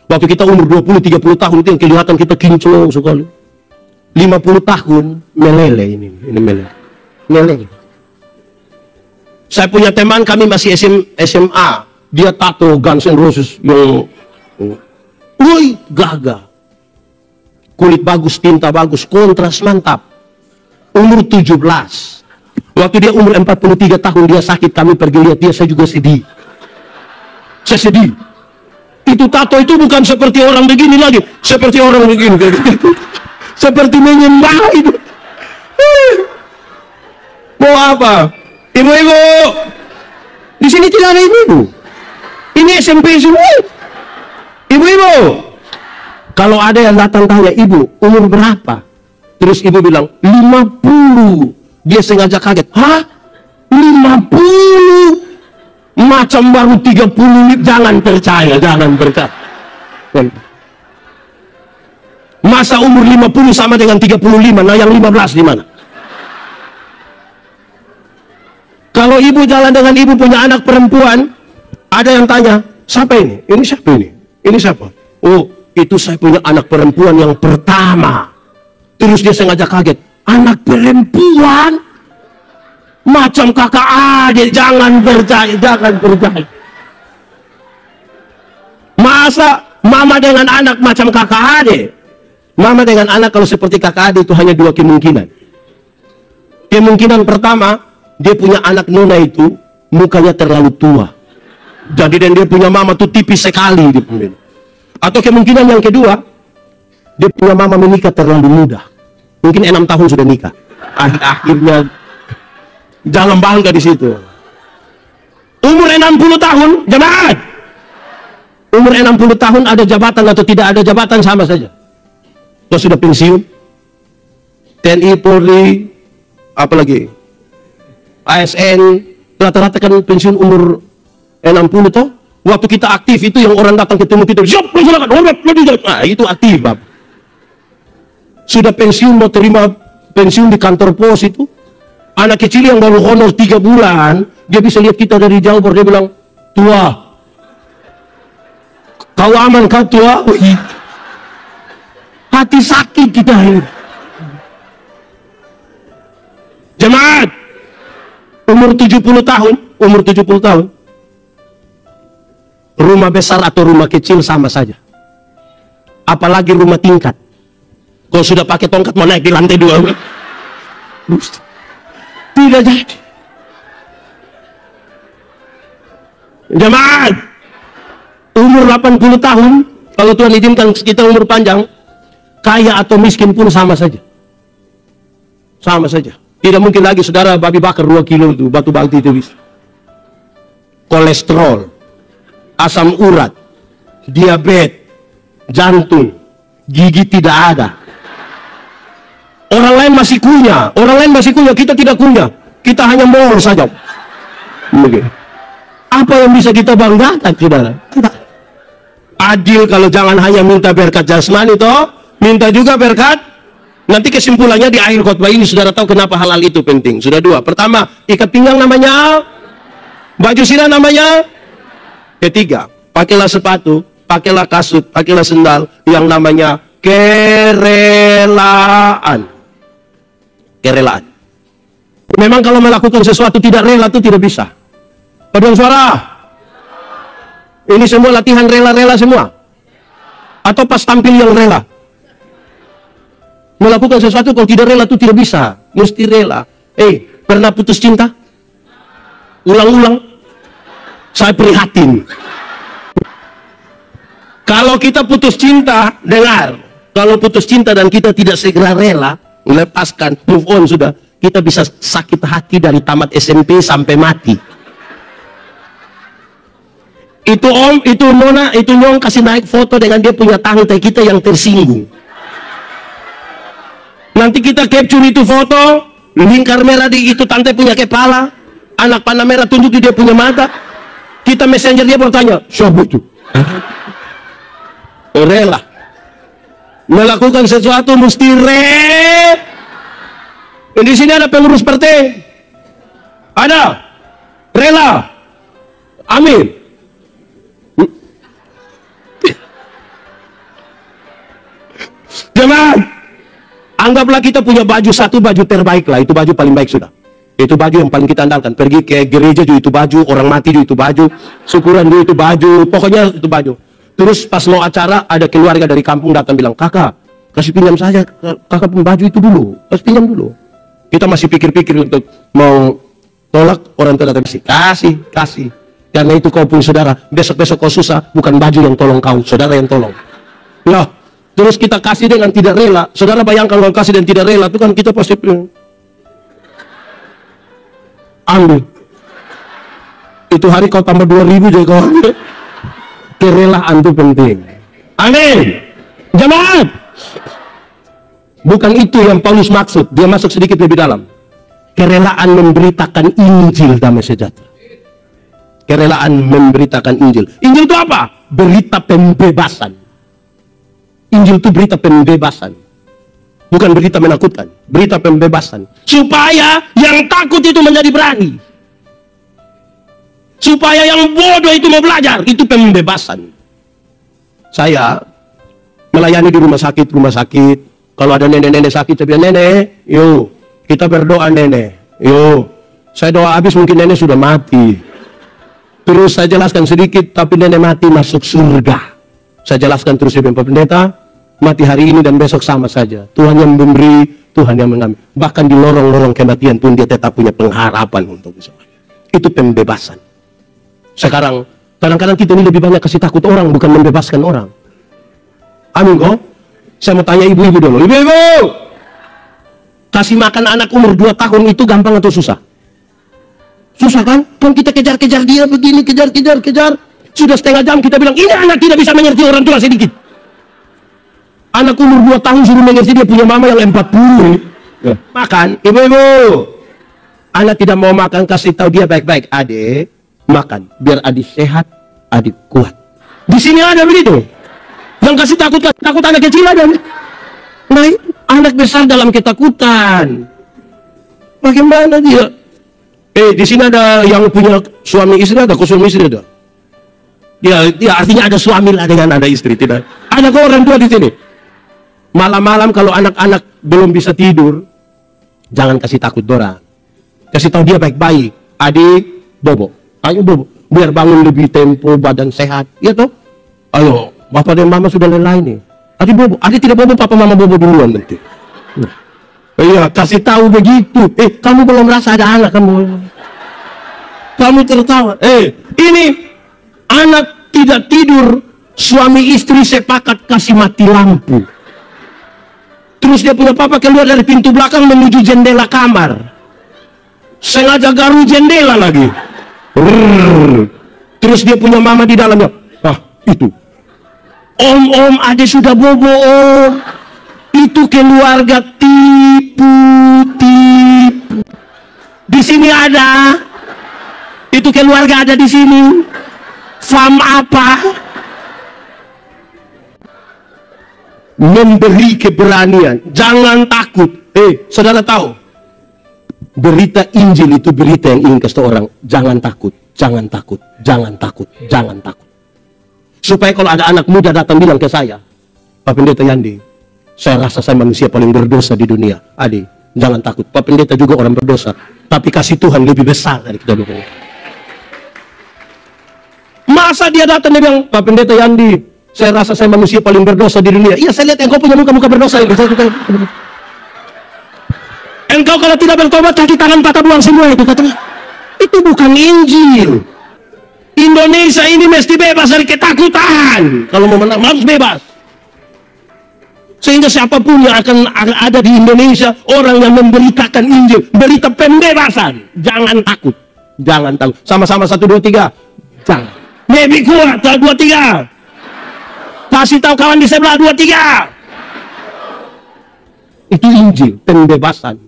Waktu kita umur 20-30 tahun itu yang kelihatan kita kinclong sekali. 50 tahun meleleh ini meleleh. Meleleh. Saya punya teman, kami masih SMA, dia tato Guns N' Roses yang gagah. Kulit bagus, tinta bagus, kontras mantap. Umur 17. Waktu dia umur 43 tahun dia sakit, kami pergi lihat dia, saya juga sedih. Saya sedih. Itu tato itu bukan seperti orang begini lagi, seperti orang begini. Seperti menyembah itu. Mau apa? Ibu-ibu, di sini tidak ada ibu-ibu. Ini SMP semua. Ibu-ibu, kalau ada yang datang tanya, ibu umur berapa? Terus ibu bilang 50. Dia sengaja kaget. Hah? 50? Macam baru 30. Jangan percaya, jangan percaya. Masa umur 50 sama dengan 35? Nah, yang 15 di mana? Kalau ibu jalan dengan ibu punya anak perempuan, ada yang tanya, siapa ini? Ini siapa ini? Ini siapa? Oh, itu saya punya anak perempuan yang pertama. Terus dia sengaja kaget. Anak perempuan? Macam kakak adik, jangan percaya, jangan percaya. Masa mama dengan anak macam kakak adik? Mama dengan anak kalau seperti kakak adik itu hanya 2 kemungkinan. Kemungkinan pertama, dia punya anak nona itu mukanya terlalu tua. Jadi dan dia punya mama tuh tipis sekali. Atau kemungkinan yang kedua, dia punya mama menikah terlalu muda. Mungkin 6 tahun sudah nikah. Akhirnya jangan bangga di situ. Umur 60 tahun, jemaat. Umur 60 tahun ada jabatan atau tidak ada jabatan sama saja. Kau sudah pensiun, TNI, Polri, apalagi ASN, rata-rata kan pensiun umur 60 toh. Waktu kita aktif itu yang orang datang ketemu kita, siap, silakan, nah, itu aktif, Bab. Sudah pensiun mau terima pensiun di kantor pos itu, anak kecil yang baru honor 3 bulan, dia bisa lihat kita dari jauh, baru dia bilang, tua, kau aman kau tua? Hati sakit kita ini. Jemaat, umur 70 tahun, umur 70 tahun, rumah besar atau rumah kecil sama saja. Apalagi rumah tingkat. Kalau sudah pakai tongkat mau naik di lantai 2. Tidak jadi. Jemaat, umur 80 tahun, kalau Tuhan izinkan kita umur panjang, kaya atau miskin pun sama saja. Sama saja. Tidak mungkin lagi saudara babi bakar 2 kilo itu, batu bakti itu bisa. Kolesterol, asam urat, diabetes, jantung, gigi tidak ada. Orang lain masih kunyah, kita tidak kunyah. Kita hanya molor saja. Mungkin. Apa yang bisa kita banggakan, saudara? Tidak. Adil kalau jangan hanya minta berkat jasmani toh, minta juga berkat. Nanti kesimpulannya di akhir khotbah ini, saudara tahu kenapa hal-hal itu penting. Sudah 2. Pertama, ikat pinggang namanya, baju sirah namanya. Ketiga, pakailah sepatu, pakailah kasut, pakailah sendal yang namanya kerelaan. Kerelaan. Memang kalau melakukan sesuatu tidak rela itu tidak bisa. Paduan suara. Ini semua latihan rela-rela semua. Atau pas tampil yang rela? Melakukan sesuatu kalau tidak rela itu tidak bisa. Mesti rela. Pernah putus cinta? Ulang-ulang? Saya prihatin. Kalau kita putus cinta, dengar. Kalau putus cinta dan kita tidak segera rela, melepaskan, move on sudah, kita bisa sakit hati dari tamat SMP sampai mati. Itu om, itu nona, itu nyong kasih naik foto dengan dia punya tante kita yang tersinggung. Nanti kita capture itu foto, lingkar merah di itu tante punya kepala, anak panah merah tunjuk di dia punya mata. Kita messenger dia bertanya, siapa itu? Rela. Melakukan sesuatu mesti di sini ada pengurus partai. Ada. Rela. Amin. Jemaat, anggaplah kita punya baju satu, baju terbaik lah, itu baju paling baik sudah. Itu baju yang paling kita andalkan. Pergi ke gereja juga itu baju, orang mati juga itu baju, syukuran juga itu baju, pokoknya itu baju. Terus pas mau acara, ada keluarga dari kampung datang bilang, kakak, kasih pinjam saja, kakak pun baju itu dulu, kasih pinjam dulu. Kita masih pikir-pikir untuk mau tolak, orang tua datang, kasih. Karena itu kau pun saudara, besok-besok kau susah, bukan baju yang tolong kau, saudara yang tolong. Nah, terus kita kasih dengan tidak rela. Saudara bayangkan kalau kasih dan tidak rela, itu kan kita pasti ambil. Itu hari kau tambah 2.000 jadi kau ambil. Kerelaan itu penting. Amin. Jemaat. Bukan itu yang Paulus maksud. Dia masuk sedikit lebih dalam. Kerelaan memberitakan Injil damai sejahtera. Kerelaan memberitakan Injil. Injil itu apa? Berita pembebasan. Injil itu berita pembebasan. Bukan berita menakutkan. Berita pembebasan. Supaya yang takut itu menjadi berani. Supaya yang bodoh itu mau belajar. Itu pembebasan. Saya melayani di rumah sakit. Kalau ada nenek-nenek sakit, saya bilang, nenek, yuk, kita berdoa nenek. Yuk, saya doa habis mungkin nenek sudah mati. Terus saya jelaskan sedikit, tapi nenek mati masuk surga. Saya jelaskan terus, Pak Pendeta, mati hari ini dan besok sama saja. Tuhan yang memberi, Tuhan yang mengambil. Bahkan di lorong-lorong kematian pun dia tetap punya pengharapan untuk bisa. Itu pembebasan. Sekarang, kadang-kadang kita ini lebih banyak kasih takut orang, bukan membebaskan orang. Amin kok? Saya mau tanya ibu-ibu dulu. Ibu-ibu! Kasih makan anak umur 2 tahun itu gampang atau susah? Susah kan? Kan kita kejar-kejar dia begini, kejar. Sudah setengah jam kita bilang, ini anak tidak bisa mengerti orang tua sedikit. Anak umur 2 tahun suruh mengerti dia punya mama yang 40 ini. Makan, ibu-ibu. Anak tidak mau makan, kasih tahu dia baik-baik. Adik, makan. Biar adik sehat, adik kuat. Di sini ada begitu. Yang kasih takut anak kecil aja. Nah, anak besar dalam ketakutan. Bagaimana dia? Di sini ada yang punya suami istri, ada kok suami istri ada. Dia artinya ada suami lah dengan ada istri, tidak. Ada kok orang tua di sini. Malam-malam kalau anak-anak belum bisa tidur, jangan kasih takut dorang. Kasih tahu dia baik-baik. Adik, bobo. Ayo bobo. Biar bangun lebih tempo, badan sehat. Iya toh? Ayo, bapak dan mama sudah lelah ini. Adik bobo. Adik tidak bobo, papa mama bobo duluan nanti. Iya, kasih tahu begitu. Kamu belum merasa ada anak kamu tertawa. Ini anak tidak tidur, suami istri sepakat kasih mati lampu. Terus dia punya papa keluar dari pintu belakang menuju jendela kamar. Sengaja garu jendela lagi. Terus dia punya mama di dalamnya. Itu. Om, adik sudah bobo, om. Itu keluarga tipu. Di sini ada. Itu keluarga ada di sini. Faham apa? Memberi keberanian. Jangan takut. Saudara tahu? Berita Injil itu berita yang ingin kasih orang. Jangan takut. Jangan takut. Jangan takut. Jangan takut. Supaya kalau ada anak muda datang bilang ke saya, Pak Pendeta Yandi, saya rasa saya manusia paling berdosa di dunia. Adik, jangan takut. Pak Pendeta juga orang berdosa. Tapi kasih Tuhan lebih besar dari kita dulu. Masa dia datang dia bilang, Pak Pendeta Yandi, Saya rasa saya manusia paling berdosa di dunia. Iya, saya lihat engkau punya muka berdosa. Engkau kalau tidak bertobat, kaki tangan patah buang semua itu katanya. Itu bukan Injil. Indonesia ini mesti bebas dari ketakutan. Kalau mau menang harus bebas. Sehingga siapapun yang akan ada di Indonesia, orang yang memberitakan Injil, berita pembebasan, jangan takut. Jangan takut. Sama-sama 1, 2, 3. Jangan. Lebih kuat 2, 3. Kasih tahu kawan di sebelah 2, 3. Itu Injil, pembebasan.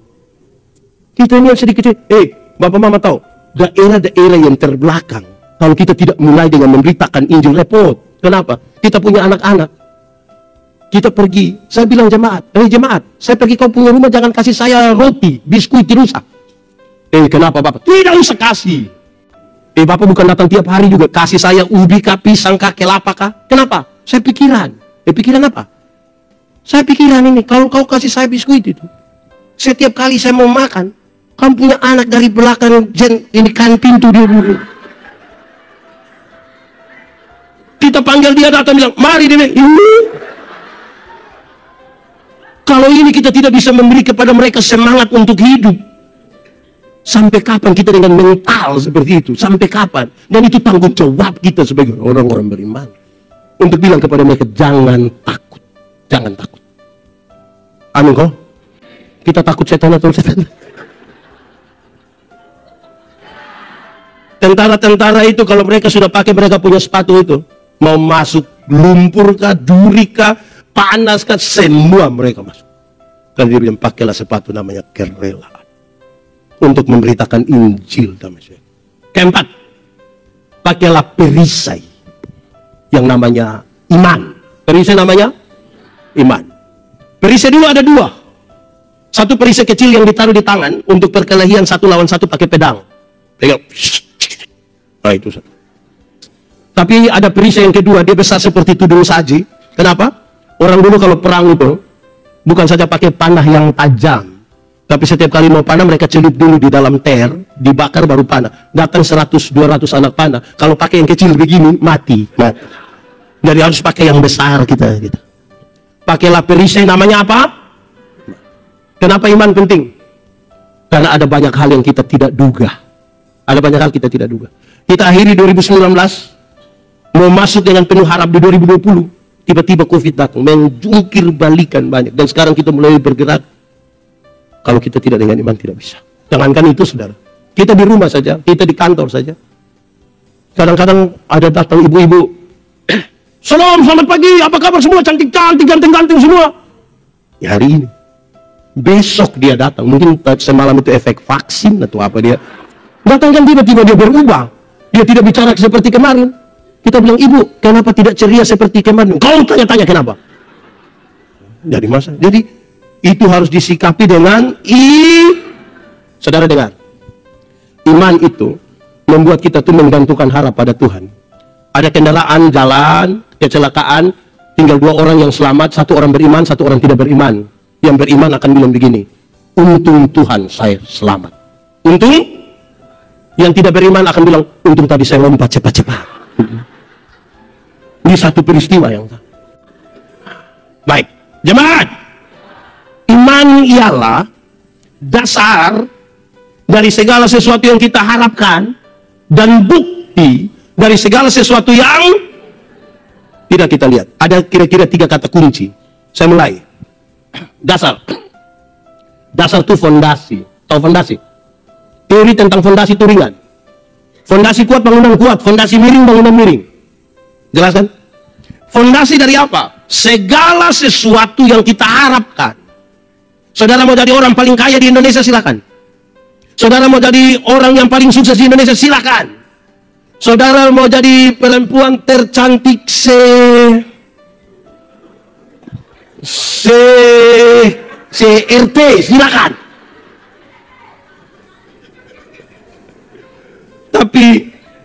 Kita ini yang sedikit, Bapak Mama tahu, daerah-daerah yang terbelakang, kalau kita tidak mulai dengan memberitakan Injil, repot. Kenapa? Kita punya anak-anak. Kita pergi, saya bilang jemaat, jemaat, saya pergi kau punya rumah, jangan kasih saya roti, biskuit rusak. Kenapa Bapak? Tidak usah kasih. Bapak bukan datang tiap hari juga, kasih saya ubi kah, pisang kah, kelapa kah? Kenapa? Saya pikiran. Pikiran apa? Saya pikiran ini, kalau kau kasih saya biskuit itu, setiap kali saya mau makan, kamu punya anak dari belakang ini kan pintu dia dulu. Kita panggil dia datang bilang, mari dia bilang, kalau ini kita tidak bisa memberi kepada mereka semangat untuk hidup, sampai kapan kita dengan mental seperti itu? Sampai kapan? Dan itu tanggung jawab kita sebagai orang-orang beriman untuk bilang kepada mereka, jangan takut, jangan takut. Amin kok? Kita takut setan atau setan? Tentara-tentara itu kalau mereka sudah pakai, mereka punya sepatu itu, mau masuk lumpur kah, duri kah, panas kah, semua mereka masuk. Karena dia bilang, pakailah sepatu namanya kerelaan untuk memberitakan Injil. Keempat, pakailah perisai yang namanya iman. Perisai namanya iman. Perisai dulu ada 2. Satu perisai kecil yang ditaruh di tangan untuk perkelahian 1 lawan 1 pakai pedang. Pegang. Nah itu satu. Tapi ada perisai yang kedua, dia besar seperti tudung saji. Kenapa? Orang dulu kalau perang itu bukan saja pakai panah yang tajam, tapi setiap kali mau panah mereka celup dulu di dalam ter, dibakar baru panah. Datang 100-200 anak panah. Kalau pakai yang kecil begini, mati. Jadi harus pakai yang besar kita. Gitu. Pakailah perisai namanya apa? Kenapa iman penting? Karena ada banyak hal yang kita tidak duga. Ada banyak hal kita tidak duga. Kita akhiri 2019, mau masuk dengan penuh harap di 2020. Tiba-tiba COVID datang, menjungkir balikan banyak. Dan sekarang kita mulai bergerak. Kalau kita tidak dengan iman, tidak bisa. Jangankan itu, saudara. Kita di rumah saja, kita di kantor saja. Kadang-kadang ada datang ibu-ibu. Salam, selamat pagi, apa kabar semua? Cantik-cantik, ganteng-ganteng semua. Ya hari ini. Besok dia datang. Mungkin semalam itu efek vaksin atau apa dia. Datang kan tiba-tiba dia berubah. Dia tidak bicara seperti kemarin. Kita bilang, ibu, kenapa tidak ceria seperti kemarin? Kau tanya-tanya kenapa? Jadi masa. Jadi itu harus disikapi dengan saudara dengar. Iman itu membuat kita tuh menggantungkan harap pada Tuhan. Ada kendaraan jalan, kecelakaan, tinggal 2 orang yang selamat, 1 orang beriman, 1 orang tidak beriman. Yang beriman akan bilang begini, untung Tuhan saya selamat. Untung yang tidak beriman akan bilang, untung tadi saya lompat cepat-cepat. Ini satu peristiwa yang baik. Jemaat, iman ialah dasar dari segala sesuatu yang kita harapkan dan bukti dari segala sesuatu yang tidak kita lihat. Ada kira-kira 3 kata kunci. Saya mulai. Dasar. Dasar itu fondasi. Tahu fondasi? Teori tentang fondasi itu ringan. Fondasi kuat, bangunan kuat. Fondasi miring, bangunan miring. Jelas kan? Fondasi dari apa? Segala sesuatu yang kita harapkan. Saudara mau jadi orang paling kaya di Indonesia, silakan. Saudara mau jadi orang yang paling sukses di Indonesia, silakan. Saudara mau jadi perempuan tercantik CRT, silakan. Tapi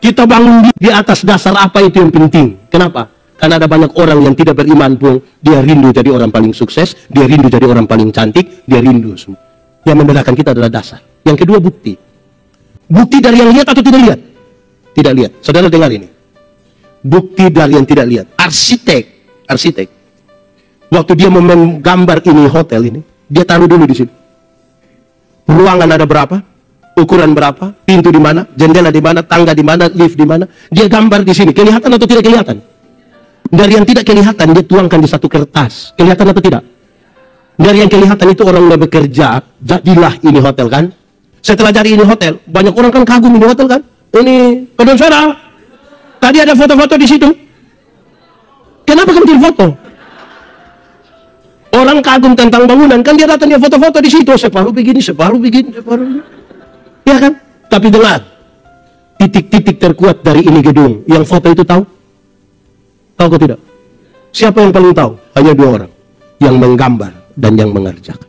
kita bangun di atas dasar apa itu yang penting. Kenapa? Karena ada banyak orang yang tidak beriman pun, dia rindu jadi orang paling sukses, dia rindu jadi orang paling cantik, dia rindu semua. Yang membedakan kita adalah dasar. Yang kedua bukti. Bukti dari yang lihat atau tidak lihat? Tidak lihat. Saudara dengar ini. Bukti dari yang tidak lihat. Arsitek arsitek. Waktu dia menggambar ini hotel ini, dia taruh dulu di sini. Ruangan ada berapa? Ukuran berapa? Pintu di mana? Jendela di mana? Tangga di mana? Lift di mana? Dia gambar di sini. Kelihatan atau tidak kelihatan? Dari yang tidak kelihatan, dia tuangkan di satu kertas. Kelihatan atau tidak? Dari yang kelihatan itu orang udah bekerja, jadilah ini hotel kan? Setelah jadi ini hotel, banyak orang kan kagum ini hotel kan? Ini, saudara, tadi ada foto-foto di situ. Kenapa kamu tidak foto? Orang kagum tentang bangunan, kan dia datang dia foto-foto di situ. Separuh begini, separuh begini, separuh begini. Ya kan? Tapi dengar, titik-titik terkuat dari ini gedung, yang foto itu tahu? Tahu atau tidak? Siapa yang paling tahu? Hanya dua orang, yang menggambar dan yang mengerjakan.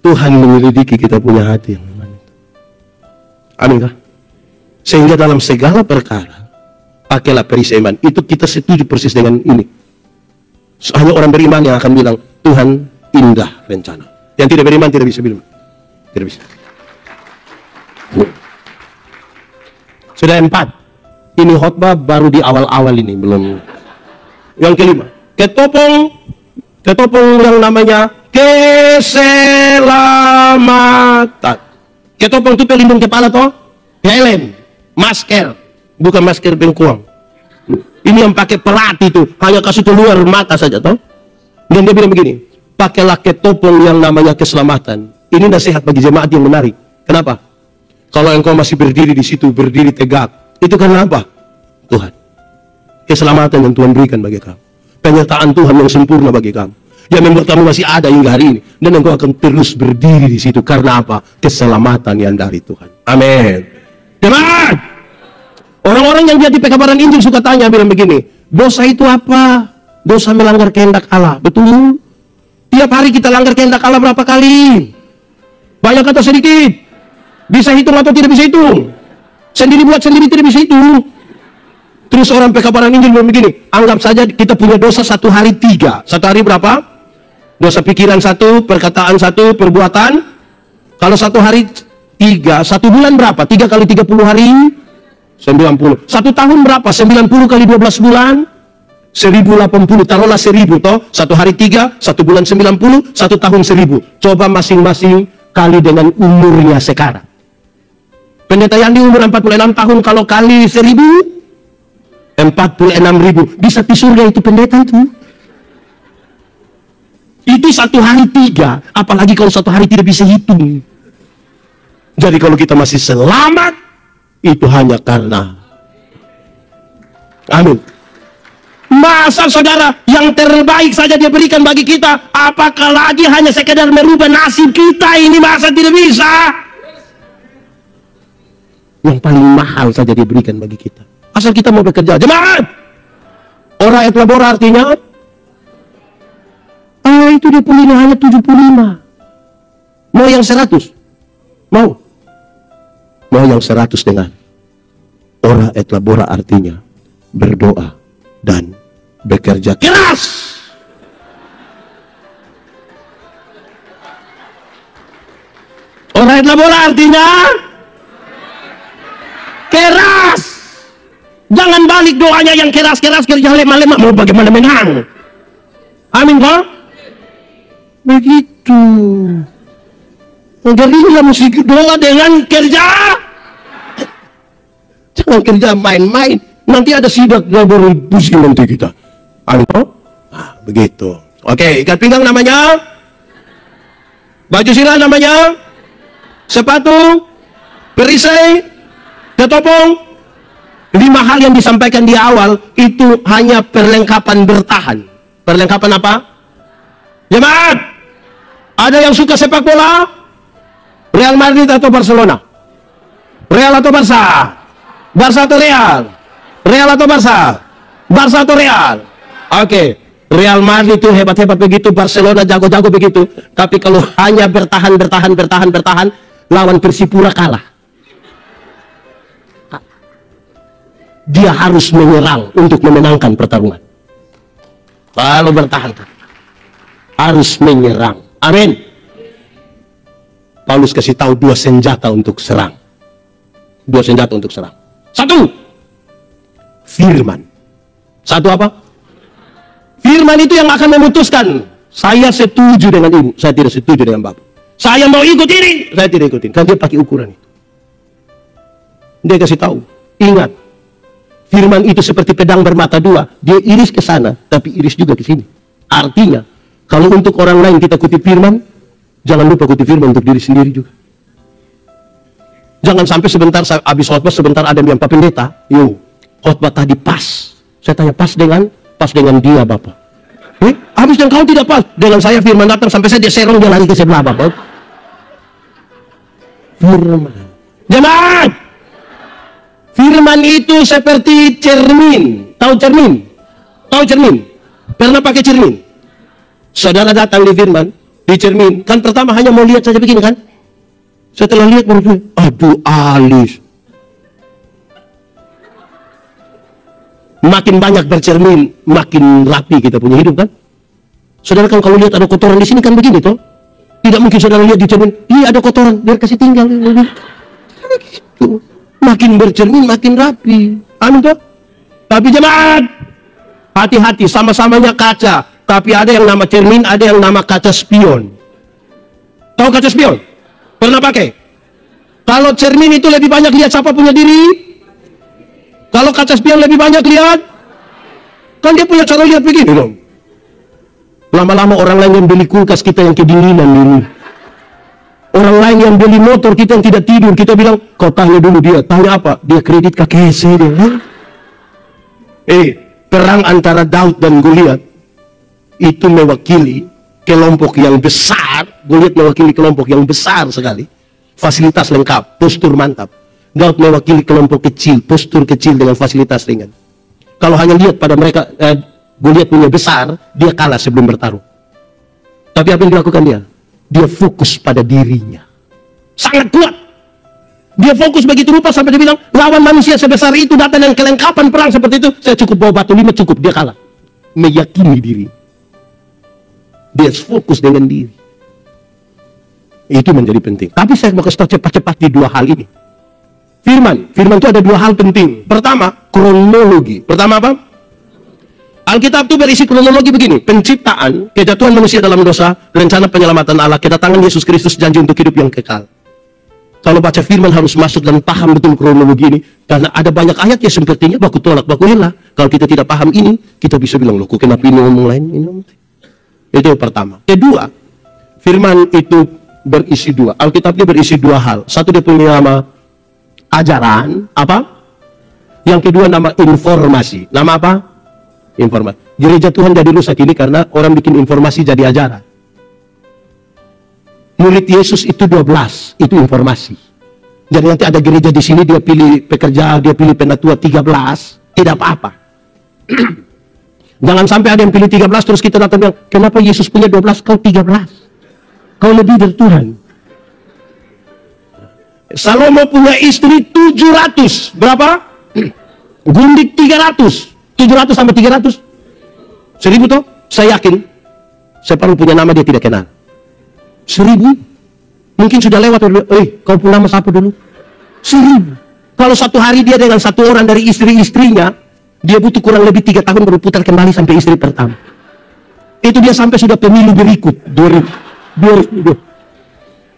Tuhan menyelidiki kita punya hati yang mana. Amin kah? Sehingga dalam segala perkara, pakailah perisai iman. Itu kita setuju persis dengan ini. Hanya orang beriman yang akan bilang, Tuhan indah rencana. Yang tidak beriman tidak bisa bilang. Tidak bisa. Sudah 4. Ini khotbah baru di awal-awal ini, belum. Yang kelima, ketopong yang namanya keselamatan. Ketopong itu pelindung kepala toh, helm, masker, bukan masker bengkuang. Ini yang pakai pelat itu, hanya kasih keluar mata saja toh. Dan dia bilang begini, pakailah ketopong yang namanya keselamatan. Ini nasihat bagi jemaat yang menarik. Kenapa? Kalau engkau masih berdiri di situ, berdiri tegak, itu karena apa? Tuhan. Keselamatan yang Tuhan berikan bagi kamu. Penyertaan Tuhan yang sempurna bagi kamu. Yang membuat kamu masih ada hingga hari ini. Dan engkau akan terus berdiri di situ. Karena apa? Keselamatan yang dari Tuhan. Amin. Teman! Orang-orang yang jadi pekabaran Injil suka tanya, bilang begini, dosa itu apa? Dosa melanggar kehendak Allah. Betul? Tiap hari kita langgar kehendak Allah berapa kali? Banyak atau sedikit? Bisa hitung atau tidak bisa hitung? Sendiri buat sendiri tidak bisa hitung. Terus orang pekabaran Injil bilang begini, anggap saja kita punya dosa 1 hari 3. 1 hari berapa? Dosa pikiran 1, perkataan 1, perbuatan. Kalau 1 hari 3, 1 bulan berapa? 3 kali 30 hari? 90. 1 tahun berapa? 90 kali 12 bulan? 1080. Taruhlah 1000 toh. 1 hari 3, 1 bulan 90, 1 tahun 1000. Coba masing-masing kali dengan umurnya sekarang. Pendeta Yandi umur 46 tahun, kalau kali 1000, 46.000. Bisa di surga itu pendeta itu. Itu 1 hari 3. Apalagi kalau 1 hari tidak bisa hitung. Jadi kalau kita masih selamat, itu hanya karena amin. Masa saudara yang terbaik saja dia berikan bagi kita, apakah lagi hanya sekedar merubah nasib kita ini, masa tidak bisa? Yang paling mahal saja dia berikan bagi kita. Asal kita mau bekerja. Jemaat! Ora et labora artinya itu dia pilih hanya 75. Mau yang 100? Mau? Mau yang 100 dengan ora et labora artinya berdoa dan bekerja keras. Ora et labora artinya keras. Jangan balik doanya yang keras-keras, kerja lemah-lemah. Mau bagaimana menang? Amin kok? Begitu. Ngerilah mesti doa dengan kerja. Jangan kerja main-main. Nanti ada sidak baru pusing nanti kita. Amin kok? Nah, begitu. Oke, ikat pinggang namanya. Baju sirah namanya. Sepatu. Perisai. Ketopong. 5 hal yang disampaikan di awal itu hanya perlengkapan bertahan. Perlengkapan apa? Jemaat, ada yang suka sepak bola? Real Madrid atau Barcelona? Real atau Barca? Barca atau Real? Real atau Barca? Barca atau Real? Oke, Real Madrid itu hebat-hebat begitu, Barcelona jago-jago begitu. Tapi kalau hanya bertahan, lawan Persipura kalah. Dia harus menyerang untuk memenangkan pertarungan. Kalau bertahan, harus menyerang. Amin. Paulus kasih tahu 2 senjata untuk serang. 2 senjata untuk serang. 1, firman. 1 apa? Firman itu yang akan memutuskan. Saya setuju dengan ibu, saya tidak setuju dengan bapak. Saya mau ikut ini, saya tidak ikutin. Kan dia pakai ukuran itu. Dia kasih tahu, ingat, firman itu seperti pedang bermata dua. Dia iris ke sana, tapi iris juga ke sini. Artinya, kalau untuk orang lain kita kutip firman, jangan lupa kutip firman untuk diri sendiri juga. Jangan sampai sebentar habis khotbah, sebentar ada yang Pak Pendeta, yo, khotbah tadi pas. Saya tanya, pas dengan dia Bapak. Habis yang kau tidak pas dengan saya, firman datang sampai saya dia serong, dia lari ke sebelah Bapak. Firman. Jemaat. Firman itu seperti cermin. Tahu cermin? Tahu cermin? Pernah pakai cermin? Saudara datang di firman, di cermin, kan pertama hanya mau lihat saja begini kan? Setelah lihat baru, aduh alis. Makin banyak bercermin, makin rapi kita punya hidup kan? Saudara kan kalau lihat ada kotoran di sini kan begini toh? Tidak mungkin saudara lihat di cermin, iya ada kotoran, biar kasih tinggal. Makin bercermin, makin rapi. Amin toh? Tapi jemaat, hati-hati, sama-samanya kaca. Tapi ada yang nama cermin, ada yang nama kaca spion. Tahu kaca spion? Pernah pakai? Kalau cermin itu lebih banyak lihat siapa punya diri. Kalau kaca spion lebih banyak lihat, kan dia punya cara lihat begini dong. Lama-lama orang lain yang beli kulkas, kita yang kedinginan dulu. Orang lain yang beli motor, kita yang tidak tidur. Kita bilang, kau tanya dulu dia. Tanya apa? Dia kredit KKC dia. Perang antara Daud dan Goliat itu mewakili kelompok yang besar. Goliat mewakili kelompok yang besar sekali. Fasilitas lengkap, postur mantap. Daud mewakili kelompok kecil, postur kecil dengan fasilitas ringan. Kalau hanya lihat pada mereka, Goliat punya besar, dia kalah sebelum bertarung. Tapi apa yang dilakukan dia? Dia fokus pada dirinya. Sangat kuat. Dia fokus begitu rupa sampai dia bilang, lawan manusia sebesar itu datang dengan kelengkapan perang seperti itu, saya cukup bawa batu 5 cukup, dia kalah. Meyakini diri. Dia fokus dengan diri. Itu menjadi penting. Tapi saya mau kasih tahu cepat-cepat di dua hal ini. Firman itu ada dua hal penting. Pertama, kronologi. Pertama apa? Alkitab itu berisi kronologi begini. Penciptaan, kejatuhan manusia dalam dosa, rencana penyelamatan Allah, kedatangan Yesus Kristus, janji untuk hidup yang kekal. Kalau baca firman harus masuk dan paham betul kronologi ini. Karena ada banyak ayat yang sepertinya baku tolak, baku helah. Kalau kita tidak paham ini, kita bisa bilang, loh, kok kenapa ini ngomong lain? Itu yang pertama. Kedua, firman itu berisi dua. Alkitab ini berisi dua hal. Satu dia punya nama ajaran, apa? Yang kedua nama informasi. Nama apa? Informasi. Gereja Tuhan jadi rusak ini karena orang bikin informasi jadi ajaran. Murid Yesus itu 12, itu informasi. Jadi nanti ada gereja di sini, dia pilih pekerja, dia pilih penatua 13, tidak apa-apa. Jangan sampai ada yang pilih 13 terus kita datang bilang, kenapa Yesus punya 12, kau 13? Kau lebih dari Tuhan. Salomo punya istri 700. Berapa? Gundik 300. 700 sampai 300. 1000 toh? Saya yakin. Saya baru punya nama dia tidak kenal. 1000. Mungkin sudah lewat. Kau punya nama siapa dulu? 1000. Kalau satu hari dia dengan satu orang dari istri-istrinya, dia butuh kurang lebih 3 tahun baru putar kembali sampai istri pertama. Itu dia sampai sudah pemilu berikut. 2000.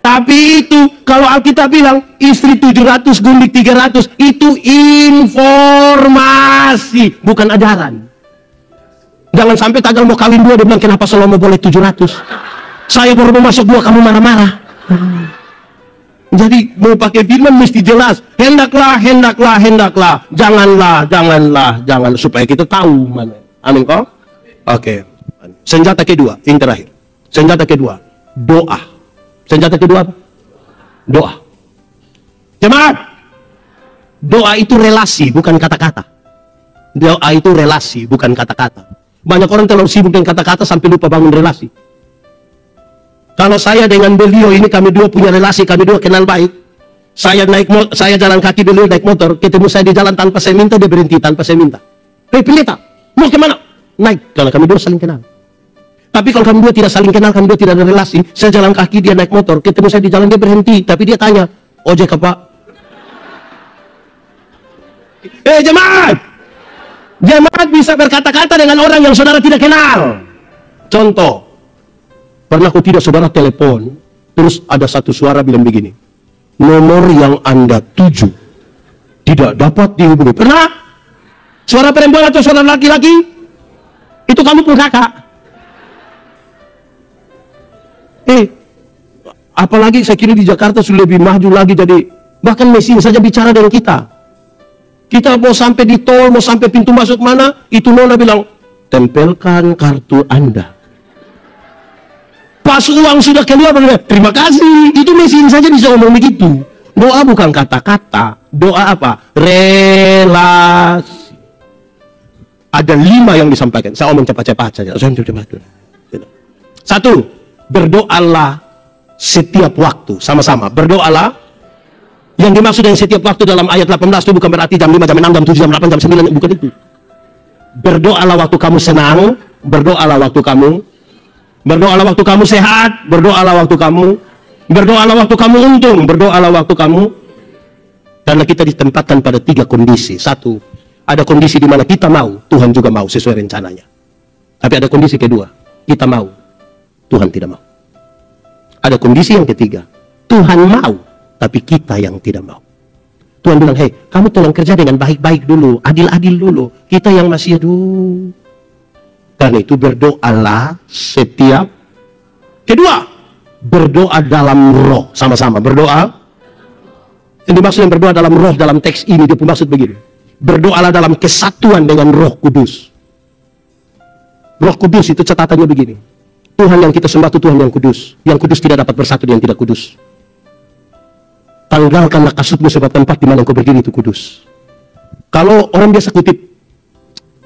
Tapi itu, kalau Alkitab bilang, istri 700, gundik 300, itu informasi, bukan ajaran. Jangan sampai tagal mau kawin 2, dia bilang, kenapa Salomo boleh 700? Saya baru mau masuk 2, kamu marah-marah. Jadi, mau pakai firman mesti jelas. Hendaklah. Janganlah. Supaya kita tahu mana. Amin kok? Oke. Senjata kedua, yang terakhir. Senjata kedua, doa. Senjata kedua apa? Doa. Jemaat, doa itu relasi, bukan kata-kata. Doa itu relasi, bukan kata-kata. Banyak orang terlalu sibuk dengan kata-kata sampai lupa bangun relasi. Kalau saya dengan beliau ini, kami dua punya relasi, kami dua kenal baik. Saya jalan kaki, beliau naik motor, ketemu saya di jalan tanpa saya minta, dia berhenti tanpa saya minta. Pendeta, mau kemana? Naik, karena kami dua saling kenal. Tapi kalau kami dua tidak saling kenal, kami dua tidak ada relasi, saya jalan kaki, dia naik motor, ketemu saya di jalan, dia berhenti, tapi dia tanya, ojek apa? Jemaat, Jemaat bisa berkata-kata dengan orang yang saudara tidak kenal. Contoh, pernah kau tidak saudara telepon, terus ada satu suara bilang begini, nomor yang Anda tuju tidak dapat dihubungi. Pernah? Suara perempuan atau suara laki-laki? Itu kamu pun kakak. Apalagi saya kira di Jakarta sudah lebih maju lagi, jadi bahkan mesin saja bicara dengan kita. Kita mau sampai di tol, mau sampai pintu masuk mana, itu nona bilang, tempelkan kartu Anda. Pas uang sudah keluar, terima kasih. Itu mesin saja bisa ngomong begitu. Doa bukan kata-kata. Doa apa? Relasi. Ada 5 yang disampaikan. Saya ngomong cepat-cepat saja. Satu, berdoalah setiap waktu. Sama-sama. Berdoalah. Yang dimaksud dengan setiap waktu dalam ayat 18 itu bukan berarti jam 5, jam 6, jam 7, jam 8, jam 9. Bukan itu. Berdoalah waktu kamu senang. Berdoalah waktu kamu sehat. Berdoalah waktu kamu untung. Berdoalah waktu kamu. Karena kita ditempatkan pada 3 kondisi. Satu, ada kondisi di mana kita mau, Tuhan juga mau sesuai rencananya. Tapi ada kondisi kedua, kita mau, Tuhan tidak mau. Ada kondisi yang ketiga, Tuhan mau, tapi kita yang tidak mau. Tuhan bilang, hei, kamu tolong kerja dengan baik-baik dulu, adil-adil dulu. Kita yang masih aduh. Karena itu berdoalah setiap. Kedua, berdoa dalam roh. Sama-sama berdoa. Yang dimaksud yang berdoa dalam roh dalam teks ini, dia pun maksud begini. Berdoalah dalam kesatuan dengan Roh Kudus. Roh Kudus itu catatannya begini. Tuhan yang kita sembah itu Tuhan yang kudus. Yang kudus tidak dapat bersatu dengan tidak kudus. Tanggalkanlah kasutmu sebab tempat di mana engkau berdiri itu kudus. Kalau orang biasa kutip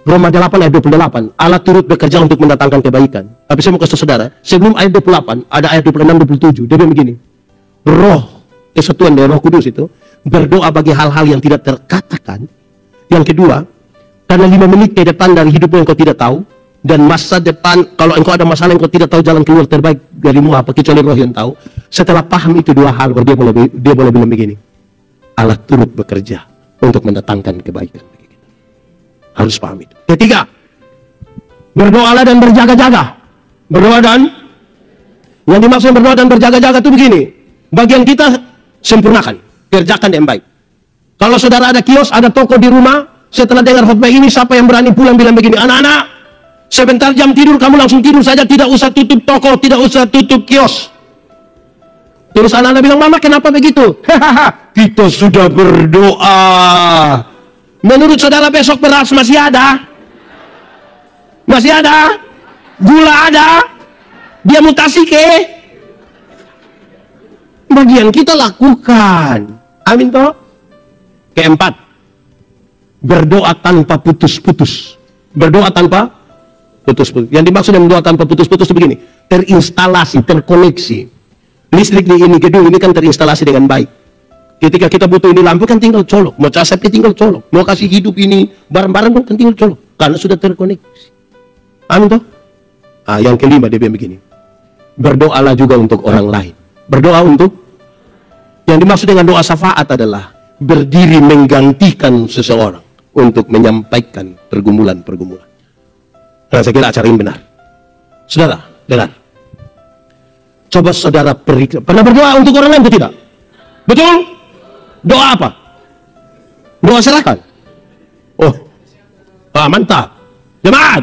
Roma 8 ayat 28, Allah turut bekerja untuk mendatangkan kebaikan. Tapi saya mau kasih saudara, sebelum ayat 28, ada ayat 26, 27, dia bilang begini. Roh, kesatuan dari Roh Kudus itu, berdoa bagi hal-hal yang tidak terkatakan. Yang kedua, karena 5 menit ke depan dari hidupmu yang kau tidak tahu, dan masa depan, kalau engkau ada masalah yang kau tidak tahu jalan keluar terbaik darimu apa, kecuali Roh yang tahu. Setelah paham itu 2 hal, dia boleh bilang begini. Allah turut bekerja untuk mendatangkan kebaikan. Harus paham itu. Ketiga, berdoalah dan berjaga-jaga. Berdoa dan, yang dimaksud berdoa dan berjaga-jaga itu begini. Bagian kita sempurnakan, kerjakan yang baik. Kalau saudara ada kios, ada toko di rumah, setelah dengar khotbah ini, siapa yang berani pulang bilang begini, anak-anak, sebentar jam tidur, kamu langsung tidur saja, tidak usah tutup toko, tidak usah tutup kios. Terus anak-anak bilang, mama kenapa begitu? Kita sudah berdoa. Menurut saudara besok beras masih ada? Masih ada? Gula ada? Dia mutasi ke? Bagian kita lakukan. Amin toh? Keempat, berdoa tanpa putus-putus. Berdoa tanpa putus-putus. Yang dimaksud dengan doa tanpa putus-putus itu begini. Terinstalasi, terkoneksi. Listrik di ini, gedung ini kan terinstalasi dengan baik. Ketika kita butuh ini lampu kan tinggal colok. Mau cas septic tinggal colok. Mau kasih hidup ini barang-barang kan tinggal colok. Karena sudah terkoneksi. Amin toh? Yang kelima dia bilang begini. Berdoalah juga untuk orang lain. Berdoa untuk. Yang dimaksud dengan doa syafaat adalah berdiri menggantikan seseorang untuk menyampaikan pergumulan-pergumulan. Nah, saya kira acara ini benar. Saudara, dengar. Coba saudara periksa. Pernah berdoa untuk orang lain atau tidak? Betul? Doa apa? Doa serahkan. Oh, mantap. Jemaat,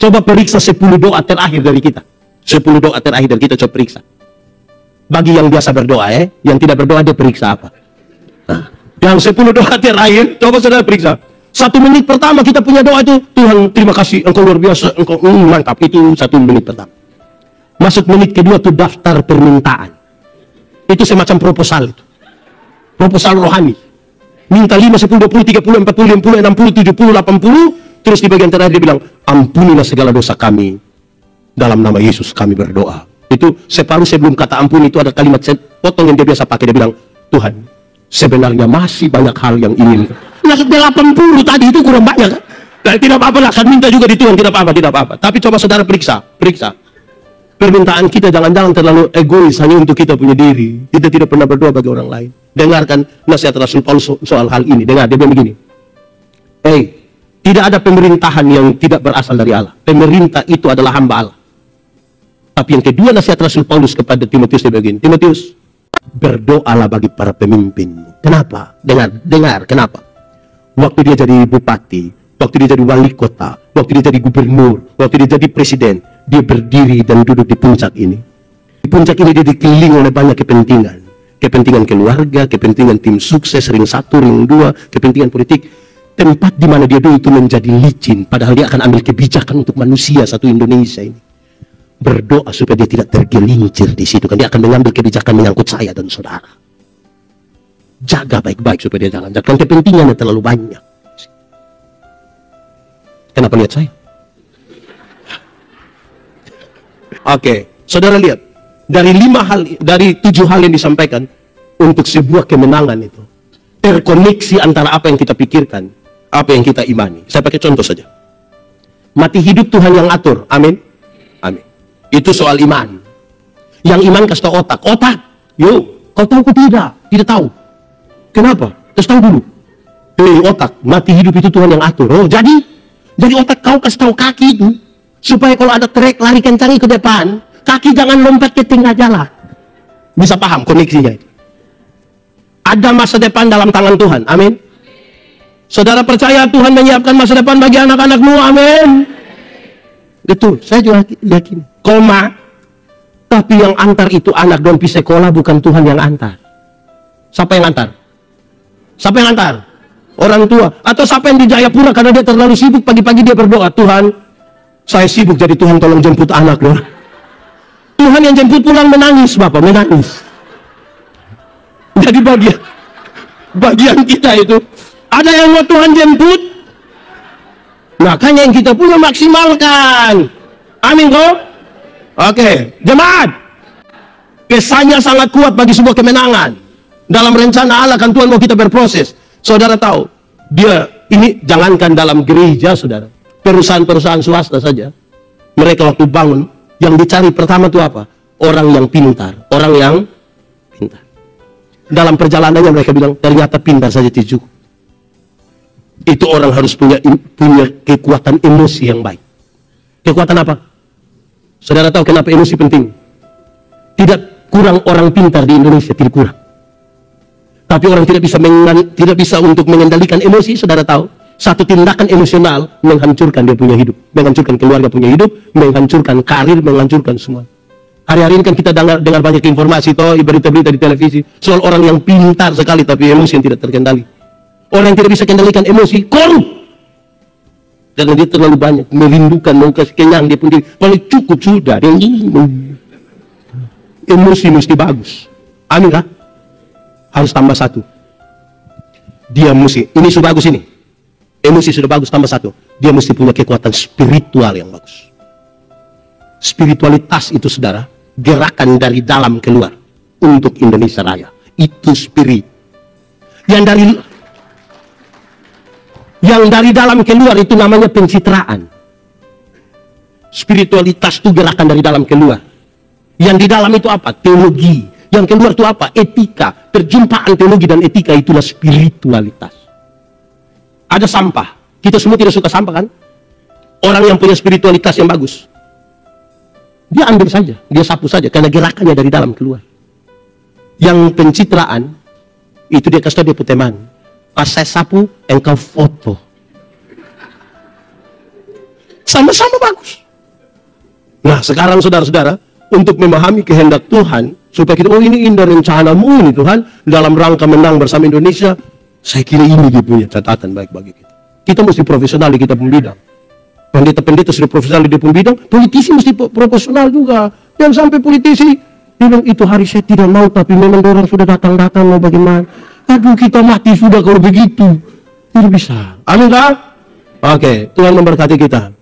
coba periksa 10 doa terakhir dari kita. 10 doa terakhir dari kita, coba periksa. Bagi yang biasa berdoa, yang tidak berdoa dia periksa apa? Nah, yang 10 doa terakhir, coba saudara periksa. 1 menit pertama kita punya doa itu, Tuhan terima kasih, engkau luar biasa, engkau mantap. Itu 1 menit pertama. Masuk menit kedua itu daftar permintaan. Itu semacam proposal itu. Proposal rohani. Minta 5, 10, 20, 30, 40, 50, 60, 70, 80. Terus di bagian terakhir dia bilang, ampunilah segala dosa kami. Dalam nama Yesus kami berdoa. Itu separuh sebelum kata ampun itu ada kalimat potong yang dia biasa pakai. Dia bilang, Tuhan, sebenarnya masih banyak hal yang ingin. Nah, 80 tadi itu kurang banyak kan? Nah, tidak apa-apa lah, kan minta juga di Tuhan, tidak apa-apa. Tapi coba saudara periksa. Permintaan kita jangan-jangan terlalu egois hanya untuk kita punya diri. Kita tidak pernah berdoa bagi orang lain. Dengarkan nasihat Rasul Paulus soal hal ini. Dengar, dia bilang begini. Tidak ada pemerintahan yang tidak berasal dari Allah. Pemerintah itu adalah hamba Allah. Tapi yang kedua nasihat Rasul Paulus kepada Timotius dia begini, Timotius, berdoalah bagi para pemimpinmu. Kenapa? Dengar, kenapa? Waktu dia jadi bupati, waktu dia jadi wali kota, waktu dia jadi gubernur, waktu dia jadi presiden, dia berdiri dan duduk di puncak ini. Di puncak ini dia dikelilingi oleh banyak kepentingan. Kepentingan keluarga, kepentingan tim sukses, ring 1, ring 2, kepentingan politik. Tempat di mana dia duduk itu menjadi licin, padahal dia akan ambil kebijakan untuk manusia satu Indonesia ini. Berdoa supaya dia tidak tergelincir di situ, kan dia akan mengambil kebijakan menyangkut saya dan saudara. Jaga baik-baik supaya dia jalan. Jangan kepentingannya terlalu banyak. Kenapa lihat saya? Oke, saudara lihat dari 7 hal yang disampaikan untuk sebuah kemenangan itu terkoneksi antara apa yang kita pikirkan, apa yang kita imani. Saya pakai contoh saja. Mati hidup Tuhan yang atur. Amin. Amin. Itu soal iman. Yang iman kasih tahu otak. Otak. Yuk, kau tahu kau tidak? Tidak tahu. Kenapa? Terus tahu dulu. Otak. Mati hidup itu Tuhan yang atur. Oh, jadi otak kau kasih tahu kaki itu supaya kalau ada trek lari kencang ke depan, kaki jangan lompat ke tengah jalan. Bisa paham koneksinya itu? Ada masa depan dalam tangan Tuhan. Amin. Saudara percaya Tuhan menyiapkan masa depan bagi anak-anakmu. Amin. Betul. Saya juga yakin. Koma. Tapi yang antar itu anak don pi sekolah, bukan Tuhan yang antar. Siapa yang antar? Siapa yang antar? Orang tua. Atau siapa yang di Jayapura karena dia terlalu sibuk, pagi-pagi dia berdoa, Tuhan, saya sibuk, jadi Tuhan tolong jemput anak loh. Tuhan yang jemput pulang menangis, Bapak, menangis. Jadi bagian kita itu ada yang mau Tuhan jemput, makanya yang kita punya maksimalkan. Amin kok? Oke, jemaat, kesannya sangat kuat bagi sebuah kemenangan. Dalam rencana Allah kan Tuhan mau kita berproses. Saudara tahu, dia ini jangankan dalam gereja, saudara, perusahaan-perusahaan swasta saja, mereka waktu bangun yang dicari pertama itu apa? Orang yang pintar, orang yang pintar. Dalam perjalanannya mereka bilang, ternyata pintar saja tidak cukup. Itu orang harus punya kekuatan emosi yang baik. Kekuatan apa? Saudara tahu kenapa emosi penting? Tidak kurang orang pintar di Indonesia, tidak kurang. Tapi orang tidak bisa untuk mengendalikan emosi. Saudara tahu, satu tindakan emosional menghancurkan dia punya hidup, menghancurkan keluarga punya hidup, menghancurkan karir, menghancurkan semua. Hari-hari ini kan kita dengar banyak informasi, berita-berita di televisi soal orang yang pintar sekali tapi emosi yang tidak terkendali. Orang yang tidak bisa kendalikan emosi, korup. Karena dia terlalu banyak merindukan, mau kasih kenyang dia pun paling cukup sudah. Dia emosi mesti bagus. Amin kah? Harus tambah satu. Dia mesti, ini sudah bagus ini. Emosi sudah bagus, tambah satu. Dia mesti punya kekuatan spiritual yang bagus. Spiritualitas itu, saudara, gerakan dari dalam keluar untuk Indonesia Raya. Itu spirit. Yang dari dalam keluar itu namanya pencitraan. Spiritualitas itu gerakan dari dalam keluar. Yang di dalam itu apa? Teologi. Yang keluar itu apa? Etika. Perjumpaan teologi dan etika itulah spiritualitas. Ada sampah. Kita semua tidak suka sampah kan? Orang yang punya spiritualitas yang bagus, dia ambil saja, dia sapu saja, karena gerakannya dari dalam keluar. Yang pencitraan, itu dia kasih tahu dia punya teman. Pas saya sapu, engkau foto. Sama-sama bagus. Nah, sekarang saudara-saudara, untuk memahami kehendak Tuhan, supaya kita, oh ini indah rencanamu ini Tuhan, dalam rangka menang bersama Indonesia, saya kira ini dia punya catatan baik bagi kita. Kita mesti profesional di kita pun bidang. Pendeta-pendeta sudah profesional di dia pun bidang, politisi mesti profesional juga. Jangan sampai politisi bilang, itu hari saya tidak mau, tapi memang orang sudah datang-datang, mau bagaimana. Aduh, kita mati sudah kalau begitu. Tidak bisa. Amin kah? Oke, Tuhan memberkati kita.